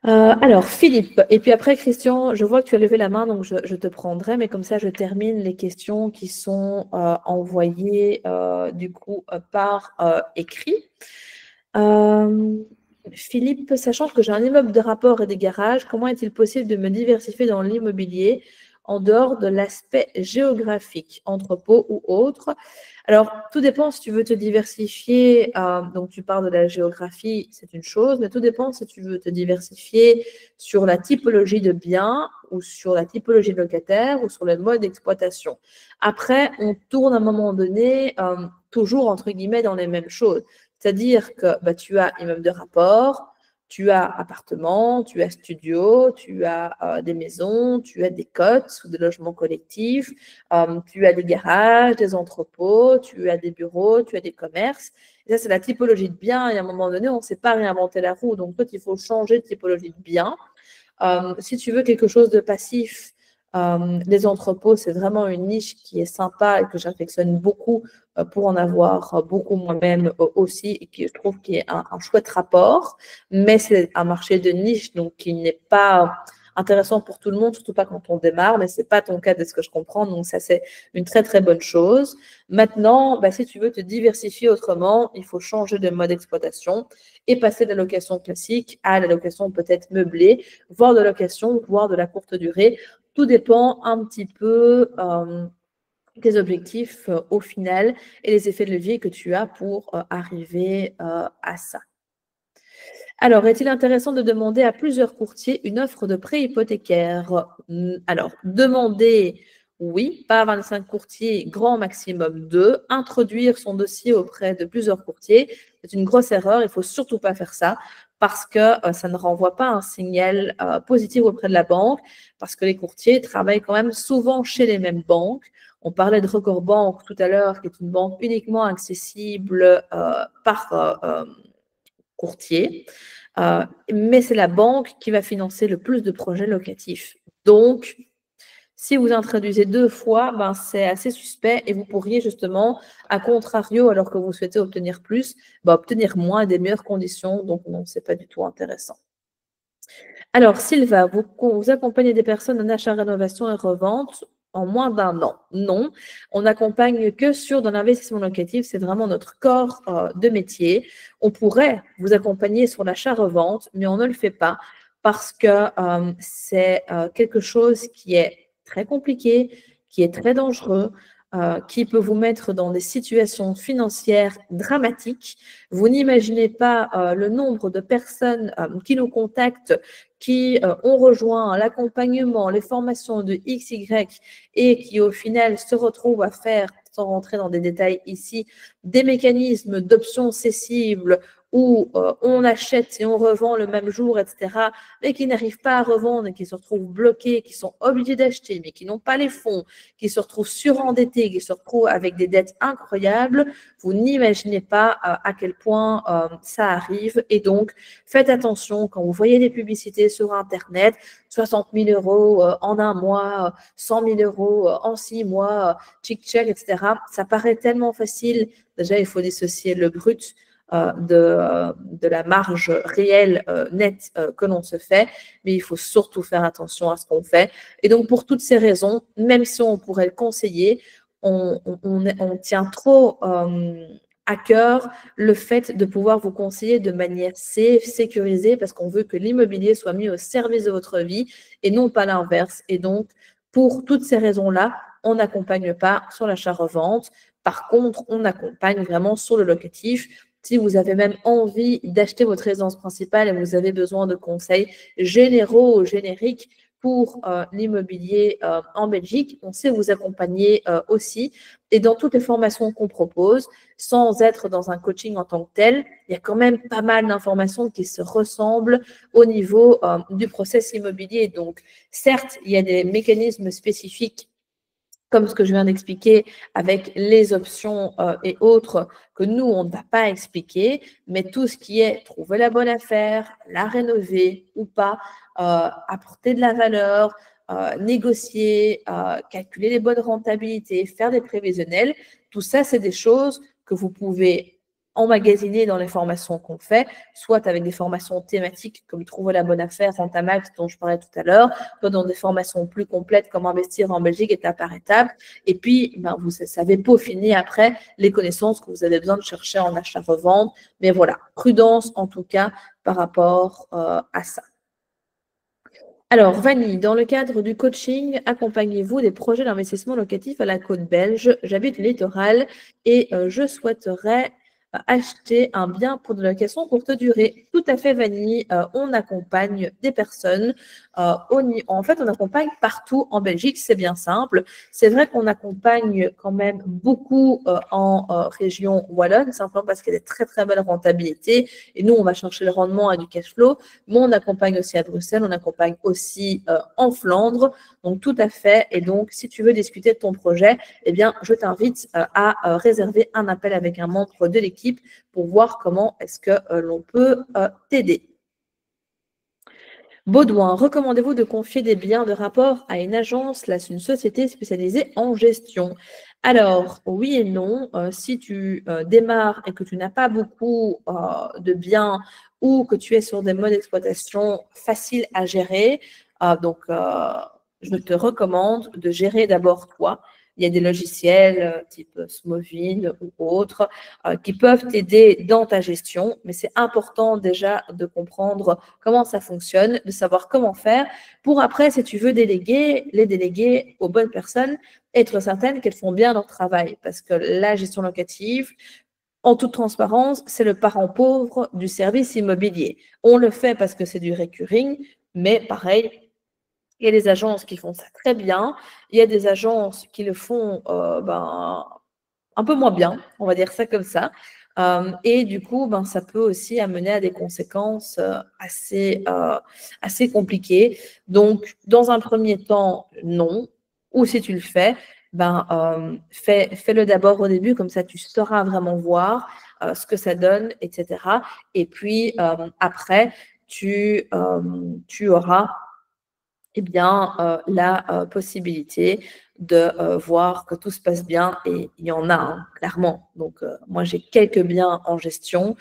Alors, Philippe, et puis après, Christian, je vois que tu as levé la main, donc je te prendrai, mais comme ça, je termine les questions qui sont envoyées du coup par écrit. Philippe, sachant que j'ai un immeuble de rapport et des garages, comment est-il possible de me diversifier dans l'immobilier en dehors de l'aspect géographique, entrepôt ou autre. Alors, tout dépend si tu veux te diversifier, donc tu parles de la géographie, c'est une chose, mais tout dépend si tu veux te diversifier sur la typologie de biens ou sur la typologie de locataire ou sur le mode d'exploitation. Après, on tourne à un moment donné toujours, entre guillemets, dans les mêmes choses. C'est-à-dire que tu as immeuble de rapport, tu as appartement, tu as studio, tu as des maisons, tu as des cotes ou des logements collectifs, tu as des garages, des entrepôts, tu as des bureaux, tu as des commerces. Et ça, c'est la typologie de biens. Et à un moment donné, on ne sait pas réinventer la roue. Donc, il faut changer de typologie de biens. Si tu veux quelque chose de passif, les entrepôts, c'est vraiment une niche qui est sympa et que j'affectionne beaucoup pour en avoir beaucoup moi-même aussi et qui je trouve qui est un chouette rapport. Mais c'est un marché de niche, donc qui n'est pas intéressant pour tout le monde, surtout pas quand on démarre, mais ce n'est pas ton cas de ce que je comprends. Donc ça, c'est une très, très bonne chose. Maintenant, si tu veux te diversifier autrement, il faut changer de mode d'exploitation et passer de la location classique à la location peut-être meublée, voire de location, voire de la courte durée. Tout dépend un petit peu des objectifs au final et les effets de levier que tu as pour arriver à ça. Alors, est-il intéressant de demander à plusieurs courtiers une offre de prêt hypothécaire? Alors, demander, oui, pas 25 courtiers, grand maximum 2. Introduire son dossier auprès de plusieurs courtiers, c'est une grosse erreur. Il ne faut surtout pas faire ça parce que ça ne renvoie pas un signal positif auprès de la banque parce que les courtiers travaillent quand même souvent chez les mêmes banques. On parlait de Record Bank tout à l'heure, qui est une banque uniquement accessible par courtier, mais c'est la banque qui va financer le plus de projets locatifs. Donc, si vous introduisez 2 fois, c'est assez suspect et vous pourriez justement, à contrario, alors que vous souhaitez obtenir plus, obtenir moins et des meilleures conditions. Donc, non, ce n'est pas du tout intéressant. Alors, Sylva, vous accompagnez des personnes en achat, rénovation et revente en moins d'1 an? Non, on n'accompagne que sur de l'investissement locatif, c'est vraiment notre corps de métier. On pourrait vous accompagner sur l'achat-revente, mais on ne le fait pas parce que c'est quelque chose qui est très compliqué, qui est très dangereux, qui peut vous mettre dans des situations financières dramatiques. Vous n'imaginez pas le nombre de personnes qui nous contactent, qui ont rejoint l'accompagnement, les formations de XY et qui au final se retrouvent à faire, sans rentrer dans des détails ici, des mécanismes d'options cessibles où on achète et on revend le même jour, etc., mais qui n'arrivent pas à revendre et qui se retrouvent bloqués, qui sont obligés d'acheter, mais qui n'ont pas les fonds, qui se retrouvent surendettés, qui se retrouvent avec des dettes incroyables. Vous n'imaginez pas à quel point ça arrive. Et donc, faites attention quand vous voyez des publicités sur Internet, 60 000 euros en 1 mois, 100 000 euros en 6 mois, tchic-tchac, etc. Ça paraît tellement facile. Déjà, il faut dissocier le brut de la marge réelle nette que l'on se fait, mais il faut surtout faire attention à ce qu'on fait. Et donc, pour toutes ces raisons, même si on pourrait le conseiller, on tient trop à cœur le fait de pouvoir vous conseiller de manière safe, sécurisée, parce qu'on veut que l'immobilier soit mis au service de votre vie et non pas l'inverse. Et donc, pour toutes ces raisons-là, on n'accompagne pas sur l'achat-revente. Par contre, on accompagne vraiment sur le locatif. Si vous avez même envie d'acheter votre résidence principale et vous avez besoin de conseils généraux ou génériques pour l'immobilier en Belgique, on sait vous accompagner aussi. Et dans toutes les formations qu'on propose, sans être dans un coaching en tant que tel, il y a quand même pas mal d'informations qui se ressemblent au niveau du process immobilier. Donc, certes, il y a des mécanismes spécifiques comme ce que je viens d'expliquer avec les options et autres que nous, on ne va pas expliquer, mais tout ce qui est trouver la bonne affaire, la rénover ou pas, apporter de la valeur, négocier, calculer les bonnes rentabilités, faire des prévisionnels, tout ça, c'est des choses que vous pouvez emmagasiner dans les formations qu'on fait, soit avec des formations thématiques comme trouver la bonne affaire, Rentamax dont je parlais tout à l'heure, soit dans des formations plus complètes comme investir en Belgique étape par étape. Et puis, vous savez peaufiner après les connaissances que vous avez besoin de chercher en achat-revente. Mais voilà, prudence en tout cas par rapport à ça. Alors, Vanny, dans le cadre du coaching, accompagnez-vous des projets d'investissement locatif à la côte belge? J'habite le littoral et je souhaiterais acheter un bien pour de la location courte durée. Tout à fait, Vanny. On accompagne des personnes. En fait, on accompagne partout en Belgique. C'est bien simple. C'est vrai qu'on accompagne quand même beaucoup en région wallonne, simplement parce qu'il y a des très, très belles rentabilités. Et nous, on va chercher le rendement et du cash flow. Mais on accompagne aussi à Bruxelles, on accompagne aussi en Flandre, donc tout à fait. Et donc, si tu veux discuter de ton projet, eh bien, je t'invite à réserver un appel avec un membre de l'équipe pour voir comment est-ce que l'on peut t'aider. Baudouin, recommandez-vous de confier des biens de rapport à une agence, là, une société spécialisée en gestion? Alors, oui et non. Si tu démarres et que tu n'as pas beaucoup de biens ou que tu es sur des modes d'exploitation faciles à gérer, je te recommande de gérer d'abord toi. Il y a des logiciels type Smovin ou autres qui peuvent t'aider dans ta gestion, mais c'est important déjà de comprendre comment ça fonctionne, de savoir comment faire pour après, si tu veux déléguer, les déléguer aux bonnes personnes, être certaine qu'elles font bien leur travail. Parce que la gestion locative, en toute transparence, c'est le parent pauvre du service immobilier. On le fait parce que c'est du recurring, mais pareil, il y a des agences qui font ça très bien. Il y a des agences qui le font un peu moins bien, on va dire ça comme ça. Et du coup, ça peut aussi amener à des conséquences assez compliquées. Donc, dans un premier temps, non. Ou si tu le fais, fais-le d'abord au début, comme ça tu sauras vraiment voir ce que ça donne, etc. Et puis, après, tu auras la possibilité de voir que tout se passe bien et il y en a, hein, clairement. Donc, moi, j'ai quelques biens en gestion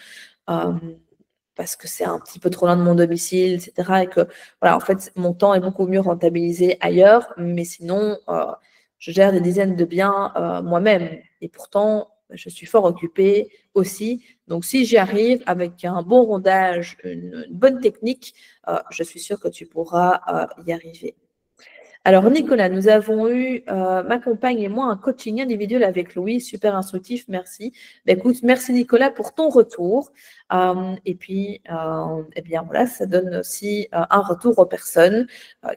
parce que c'est un petit peu trop loin de mon domicile, etc. Et que, voilà, en fait, mon temps est beaucoup mieux rentabilisé ailleurs, mais sinon, je gère des dizaines de biens moi-même. Et pourtant, je suis fort occupée aussi. Donc, si j'y arrive avec un bon rondage, une bonne technique, je suis sûre que tu pourras y arriver. Alors, Nicolas, nous avons eu, ma compagne et moi, un coaching individuel avec Louis, super instructif, merci. Écoute, merci Nicolas pour ton retour. Et puis, eh bien voilà, ça donne aussi un retour aux personnes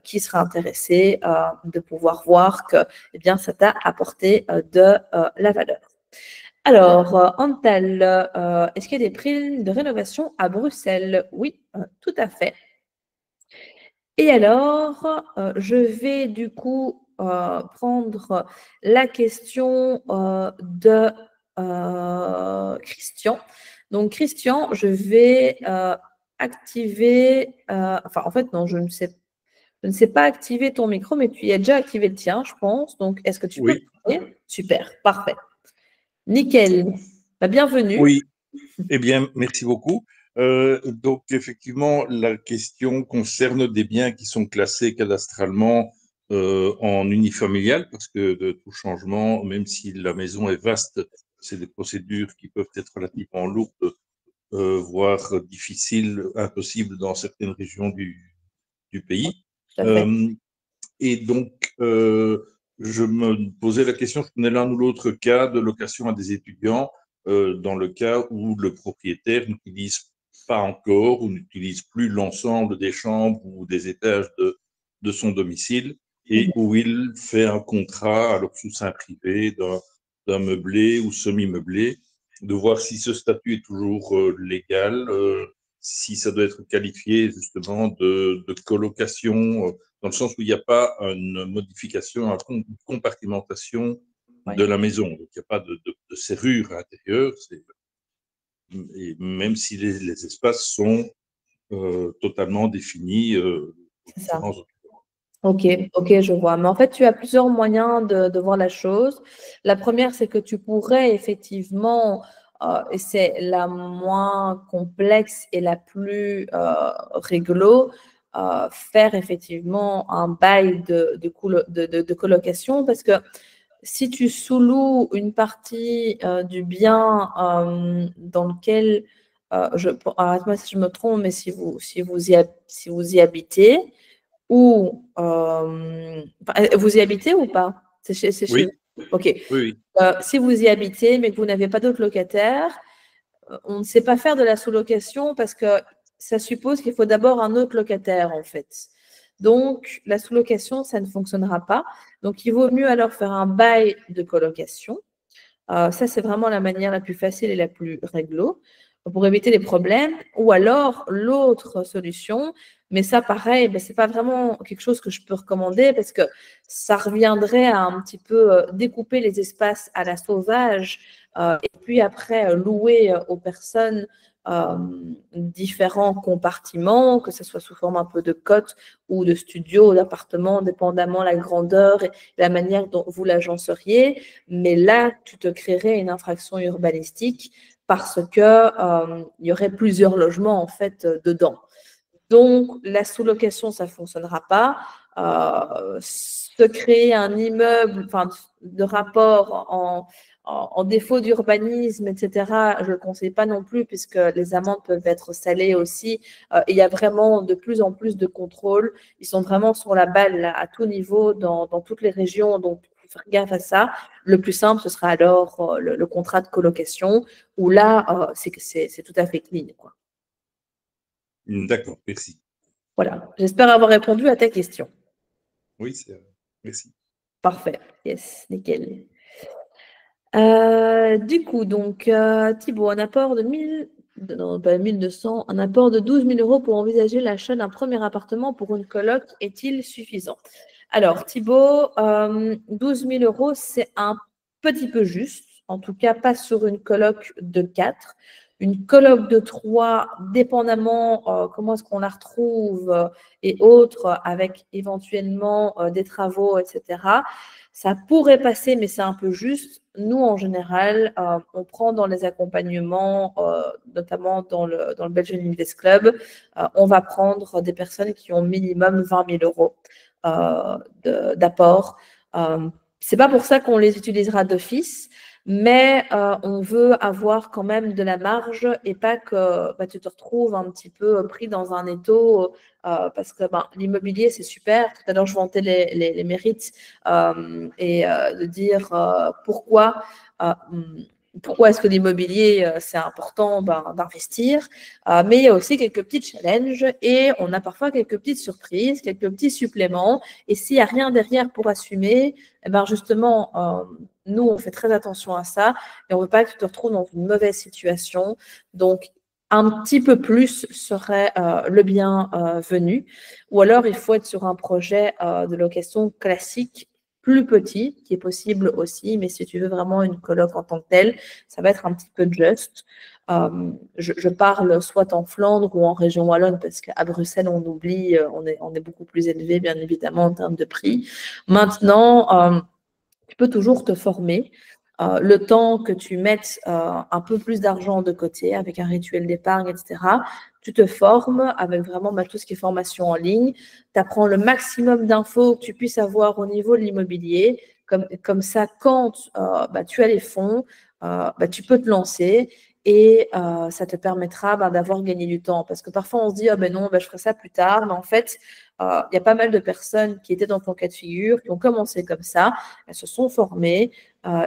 qui seraient intéressées de pouvoir voir que eh bien, ça t'a apporté de la valeur. Alors, Antal, est-ce qu'il y a des primes de rénovation à Bruxelles? Oui, tout à fait. Et alors, je vais du coup prendre la question de Christian. Donc, Christian, je vais activer, en fait, non, je ne sais pas activer ton micro, mais tu y as déjà activé le tien, je pense. Donc, est-ce que tu peux parler? Super, parfait. Nickel. Bienvenue. Oui, eh bien, merci beaucoup. Donc, effectivement, la question concerne des biens qui sont classés cadastralement en unifamilial, parce que de tout changement, même si la maison est vaste, c'est des procédures qui peuvent être relativement lourdes, voire difficiles, impossibles dans certaines régions du pays. Et donc, je me posais la question, je prenais l'un ou l'autre cas de location à des étudiants, dans le cas où le propriétaire n'utilise pas encore ou n'utilise plus l'ensemble des chambres ou des étages de son domicile et où il fait un contrat, alors sous sein privé, d'un meublé ou semi-meublé, de voir si ce statut est toujours légal, si ça doit être qualifié justement de colocation, dans le sens où il n'y a pas une modification, une compartimentation de la maison. Donc, il n'y a pas de serrure à l'intérieur, et même si les espaces sont totalement définis. C'est ça. Ok, je vois. Mais en fait, tu as plusieurs moyens de voir la chose. La première, c'est que tu pourrais effectivement, et c'est la moins complexe et la plus réglo, faire effectivement un bail de colocation, parce que si tu sous-loues une partie du bien dans lequel, arrête-moi si je me trompe, mais si vous y habitez, ou vous y habitez ou pas? C'est chez Oui, vous. OK. oui. Si vous y habitez, mais que vous n'avez pas d'autres locataires, on ne sait pas faire de la sous-location parce que ça suppose qu'il faut d'abord un autre locataire, en fait. Donc, la sous-location, ça ne fonctionnera pas. Donc, il vaut mieux alors faire un bail de colocation. Ça, c'est vraiment la manière la plus facile et la plus réglo pour éviter les problèmes. Ou alors, l'autre solution, mais ça, pareil, ben, ce n'est pas vraiment quelque chose que je peux recommander parce que ça reviendrait à un petit peu découper les espaces à la sauvage et puis après louer aux personnes différents compartiments, que ce soit sous forme un peu de cote ou de studio, d'appartement, dépendamment la grandeur et la manière dont vous l'agenceriez. Mais là, tu te créerais une infraction urbanistique parce que il y aurait plusieurs logements en fait dedans. Donc, la sous-location, ça ne fonctionnera pas. Se créer un immeuble, enfin, de rapport en défaut d'urbanisme, etc., je ne le conseille pas non plus puisque les amendes peuvent être salées aussi. Il y a vraiment de plus en plus de contrôles. Ils sont vraiment sur la balle là, à tout niveau dans toutes les régions. Donc, il faut faire gaffe à ça. Le plus simple, ce sera alors le contrat de colocation où là, c'est tout à fait clean, quoi. D'accord, merci. Voilà, j'espère avoir répondu à ta question. Oui, merci. Parfait, yes, nickel. Du coup, donc, Thibaut, un apport de 1200, un apport de 12 000 euros pour envisager l'achat d'un premier appartement pour une coloc est-il suffisant? Alors, Thibaut, 12 000 euros, c'est un petit peu juste, en tout cas pas sur une coloc de 4. Une coloc de 3, dépendamment comment est-ce qu'on la retrouve et autres, avec éventuellement des travaux, etc. Ça pourrait passer, mais c'est un peu juste. Nous, en général, on prend dans les accompagnements, notamment dans le Belgian Invest Club, on va prendre des personnes qui ont minimum 20 000 euros d'apport. C'est pas pour ça qu'on les utilisera d'office, mais on veut avoir quand même de la marge et pas que tu te retrouves un petit peu pris dans un étau parce que l'immobilier, c'est super. Tout à l'heure, je vantais les mérites et de dire pourquoi est-ce que l'immobilier, c'est important d'investir. Mais il y a aussi quelques petits challenges et on a parfois quelques petites surprises, quelques petits suppléments. Et s'il n'y a rien derrière pour assumer, justement, nous, on fait très attention à ça et on ne veut pas que tu te retrouves dans une mauvaise situation. Donc, un petit peu plus serait le bienvenu. Ou alors, il faut être sur un projet de location classique plus petit, qui est possible aussi, mais si tu veux vraiment une coloc en tant que telle, ça va être un petit peu juste. Je parle soit en Flandre ou en région wallonne, parce qu'à Bruxelles, on oublie, on est beaucoup plus élevé, bien évidemment, en termes de prix. Maintenant, tu peux toujours te former. Le temps que tu mettes un peu plus d'argent de côté avec un rituel d'épargne, etc., tu te formes avec vraiment tout ce qui est formation en ligne. Tu apprends le maximum d'infos que tu puisses avoir au niveau de l'immobilier. Comme ça, quand tu as les fonds, tu peux te lancer et ça te permettra d'avoir gagné du temps. Parce que parfois, on se dit, non, je ferai ça plus tard. Mais en fait, il y a pas mal de personnes qui étaient dans ton cas de figure, qui ont commencé comme ça, elles se sont formées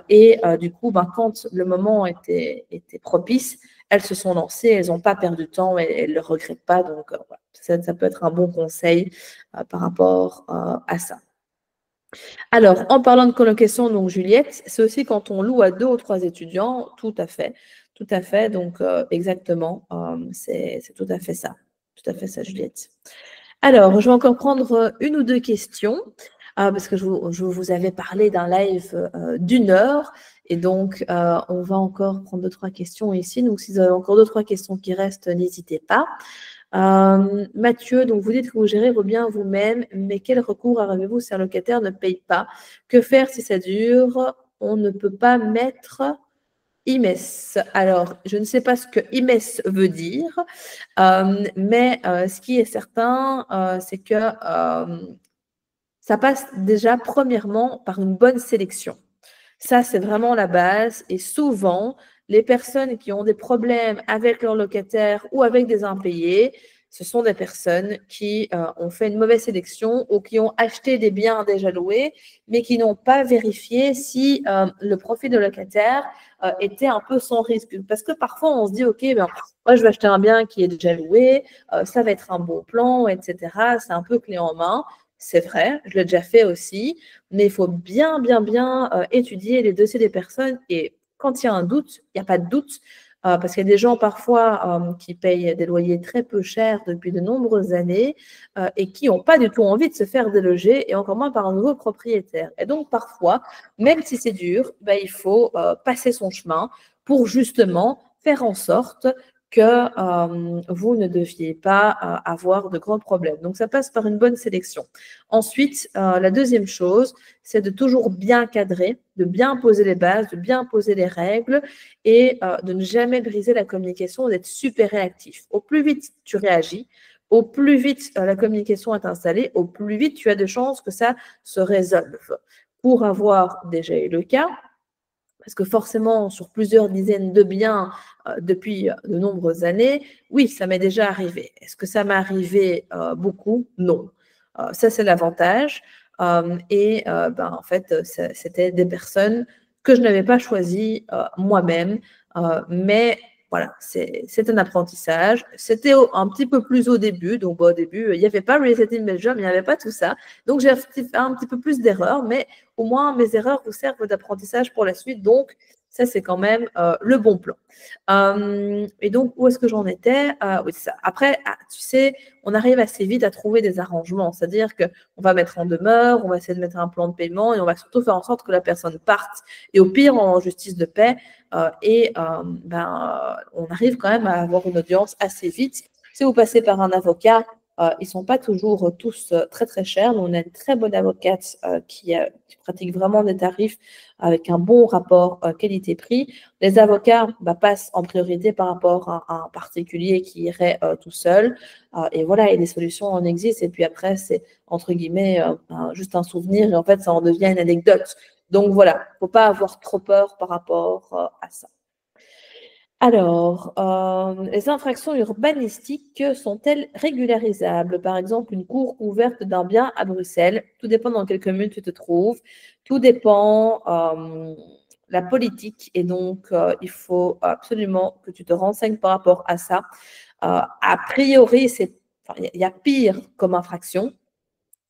et du coup, quand le moment était propice, elles se sont lancées, elles n'ont pas perdu de temps et elles ne le regrettent pas. Donc, voilà, ça peut être un bon conseil par rapport à ça. Alors, en parlant de colocation, donc Juliette, c'est aussi quand on loue à 2 ou 3 étudiants, tout à fait. Tout à fait, donc exactement, c'est tout à fait ça. Tout à fait ça, Juliette. Alors, je vais encore prendre une ou deux questions, parce que je vous avais parlé d'un live d'1 heure, et donc on va encore prendre 2-3 questions ici. Donc, si vous avez encore 2-3 questions qui restent, n'hésitez pas. Mathieu, donc vous dites que vous gérez vos biens vous-même, mais quel recours avez-vous si un locataire ne paye pas? Que faire si ça dure? On ne peut pas mettre IMES. Alors, je ne sais pas ce que IMES veut dire, mais ce qui est certain, c'est que ça passe déjà premièrement par une bonne sélection. Ça, c'est vraiment la base. Et souvent, les personnes qui ont des problèmes avec leurs locataires ou avec des impayés, ce sont des personnes qui ont fait une mauvaise sélection ou qui ont acheté des biens déjà loués, mais qui n'ont pas vérifié si le profil de locataire était un peu sans risque. Parce que parfois, on se dit, OK, ben, moi, je vais acheter un bien qui est déjà loué, ça va être un bon plan, etc. C'est un peu clé en main. C'est vrai, je l'ai déjà fait aussi, mais il faut bien étudier les dossiers des personnes et quand il y a un doute, il n'y a pas de doute, parce qu'il y a des gens parfois qui payent des loyers très peu chers depuis de nombreuses années et qui n'ont pas du tout envie de se faire déloger et encore moins par un nouveau propriétaire. Et donc parfois, même si c'est dur, ben, il faut passer son chemin pour justement faire en sorte que vous ne deviez pas avoir de grands problèmes. Donc, ça passe par une bonne sélection. Ensuite, la deuxième chose, c'est de toujours bien cadrer, de bien poser les bases, de bien poser les règles et de ne jamais briser la communication, d'être super réactif. Au plus vite tu réagis, au plus vite la communication est installée, au plus vite tu as de chances que ça se résolve. Pour avoir déjà eu le cas, parce que forcément, sur plusieurs dizaines de biens depuis de nombreuses années, oui, ça m'est déjà arrivé. Est-ce que ça m'est arrivé beaucoup? Non. Ça, c'est l'avantage. En fait, c'était des personnes que je n'avais pas choisies moi-même. Mais voilà, c'est un apprentissage. C'était un petit peu plus au début. Donc, au début, il n'y avait pas Real Estate Manager, il n'y avait pas tout ça. Donc, j'ai fait un petit peu plus d'erreurs, mais au moins mes erreurs vous servent d'apprentissage pour la suite. Donc, ça, c'est quand même le bon plan. Et donc, où est-ce que j'en étais? Oui, c'est ça. Après, tu sais, on arrive assez vite à trouver des arrangements. C'est-à-dire qu'on va mettre en demeure, on va essayer de mettre un plan de paiement et on va surtout faire en sorte que la personne parte. Et au pire, en justice de paix. On arrive quand même à avoir une audience assez vite. Si vous passez par un avocat, ils ne sont pas toujours tous très très chers, mais on a une très bonne avocate qui pratique vraiment des tarifs avec un bon rapport qualité-prix. Les avocats passent en priorité par rapport à un particulier qui irait tout seul. Et voilà, et les solutions en existent. Et puis après, c'est entre guillemets juste un souvenir et en fait, ça en devient une anecdote. Donc voilà, il ne faut pas avoir trop peur par rapport à ça. Alors, les infractions urbanistiques sont-elles régularisables? Par exemple, une cour ouverte d'un bien à Bruxelles. Tout dépend dans quelle commune tu te trouves. Tout dépend la politique. Et donc, il faut absolument que tu te renseignes par rapport à ça. A priori, il y a pire comme infraction.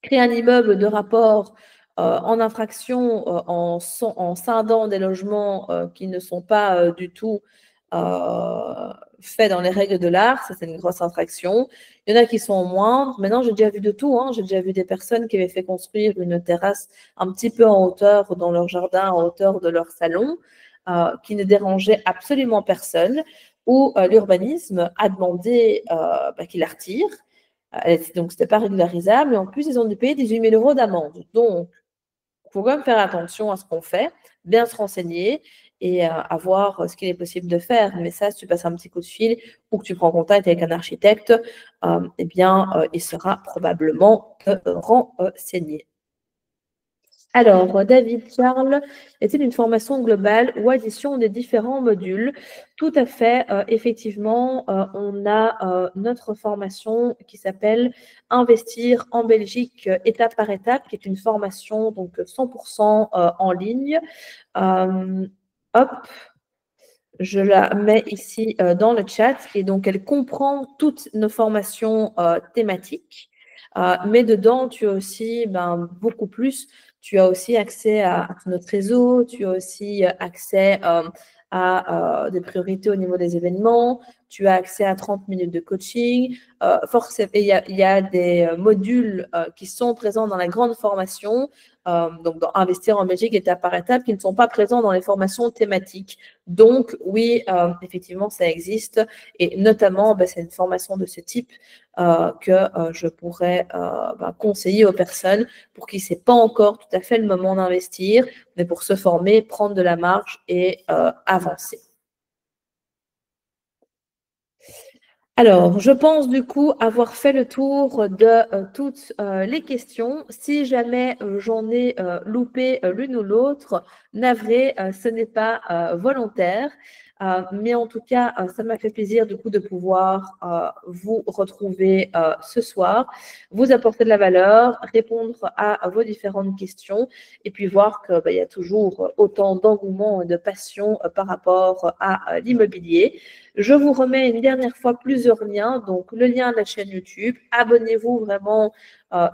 Créer un immeuble de rapport en infraction en scindant des logements qui ne sont pas du tout faits dans les règles de l'art, ça c'est une grosse infraction. Il y en a qui sont moindres. Maintenant, j'ai déjà vu de tout. J'ai déjà vu des personnes qui avaient fait construire une terrasse un petit peu en hauteur dans leur jardin, en hauteur de leur salon, qui ne dérangeait absolument personne, où l'urbanisme a demandé qu'ils la retirent. Donc, ce n'était pas régularisable. Et en plus, ils ont dû payer 18 000 € d'amende. Donc, il faut quand même faire attention à ce qu'on fait, bien se renseigner et à voir ce qu'il est possible de faire. Mais ça, si tu passes un petit coup de fil ou que tu prends contact avec un architecte, il sera probablement renseigné. Alors, David Charles, est-il une formation globale ou addition des différents modules? Tout à fait. Effectivement, on a notre formation qui s'appelle Investir en Belgique étape par étape, qui est une formation donc 100% en ligne. Hop, je la mets ici dans le chat et donc elle comprend toutes nos formations thématiques. Mais dedans, tu as aussi beaucoup plus. Tu as aussi accès à notre réseau, tu as aussi accès à des priorités au niveau des événements, tu as accès à 30 minutes de coaching. Forcément, il y a des modules qui sont présents dans la grande formation, donc dans Investir en Belgique étape par étape, qui ne sont pas présents dans les formations thématiques. Donc oui, effectivement, ça existe et notamment, c'est une formation de ce type que je pourrais conseiller aux personnes pour qui ce n'est pas encore tout à fait le moment d'investir, mais pour se former, prendre de la marge et avancer. Alors, je pense du coup avoir fait le tour de toutes les questions. Si jamais j'en ai loupé l'une ou l'autre, navré, ce n'est pas volontaire. Mais en tout cas, ça m'a fait plaisir du coup de pouvoir vous retrouver ce soir, vous apporter de la valeur, répondre à vos différentes questions et puis voir qu'il y a toujours autant d'engouement et de passion par rapport à l'immobilier. Je vous remets une dernière fois plusieurs liens, donc le lien de la chaîne YouTube. Abonnez-vous vraiment,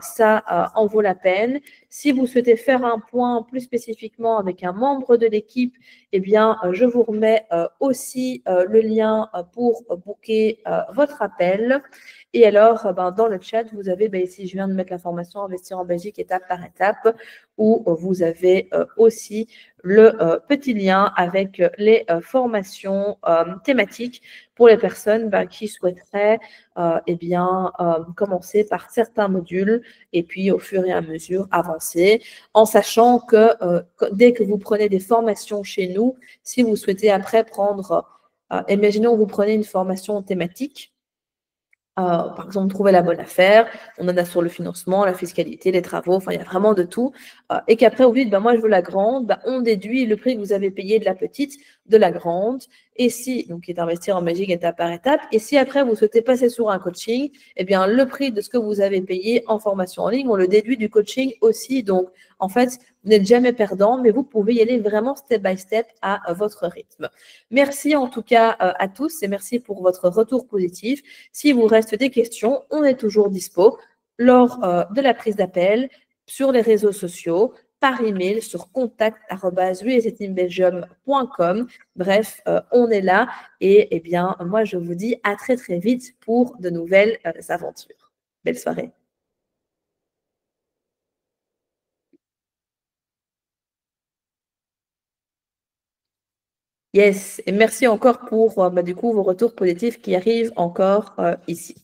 ça en vaut la peine. Si vous souhaitez faire un point plus spécifiquement avec un membre de l'équipe, eh bien, je vous remets aussi le lien pour booker votre appel. Et alors, dans le chat, vous avez, ici, je viens de mettre la formation Investir en Belgique étape par étape, où vous avez aussi le petit lien avec les formations thématiques pour les personnes qui souhaiteraient commencer par certains modules et puis au fur et à mesure avancer, en sachant que dès que vous prenez des formations chez nous, si vous souhaitez après prendre, imaginons vous prenez une formation thématique, par exemple, trouver la bonne affaire, on en a sur le financement, la fiscalité, les travaux, enfin, il y a vraiment de tout. Et qu'après, vous dites, moi, je veux la grande, on déduit le prix que vous avez payé de la petite, de la grande. Et si, donc, qui est investir en magique étape par étape. Et si après, vous souhaitez passer sur un coaching, eh bien, le prix de ce que vous avez payé en formation en ligne, on le déduit du coaching aussi. Donc, en fait, vous n'êtes jamais perdant, mais vous pouvez y aller vraiment step by step à votre rythme. Merci en tout cas à tous et merci pour votre retour positif. Si vous reste des questions, on est toujours dispo lors de la prise d'appel sur les réseaux sociaux, par email sur contact@realestateinbelgium.com. Bref, on est là et bien, moi, je vous dis à très, très vite pour de nouvelles aventures. Belle soirée. Yes, et merci encore pour du coup vos retours positifs qui arrivent encore ici.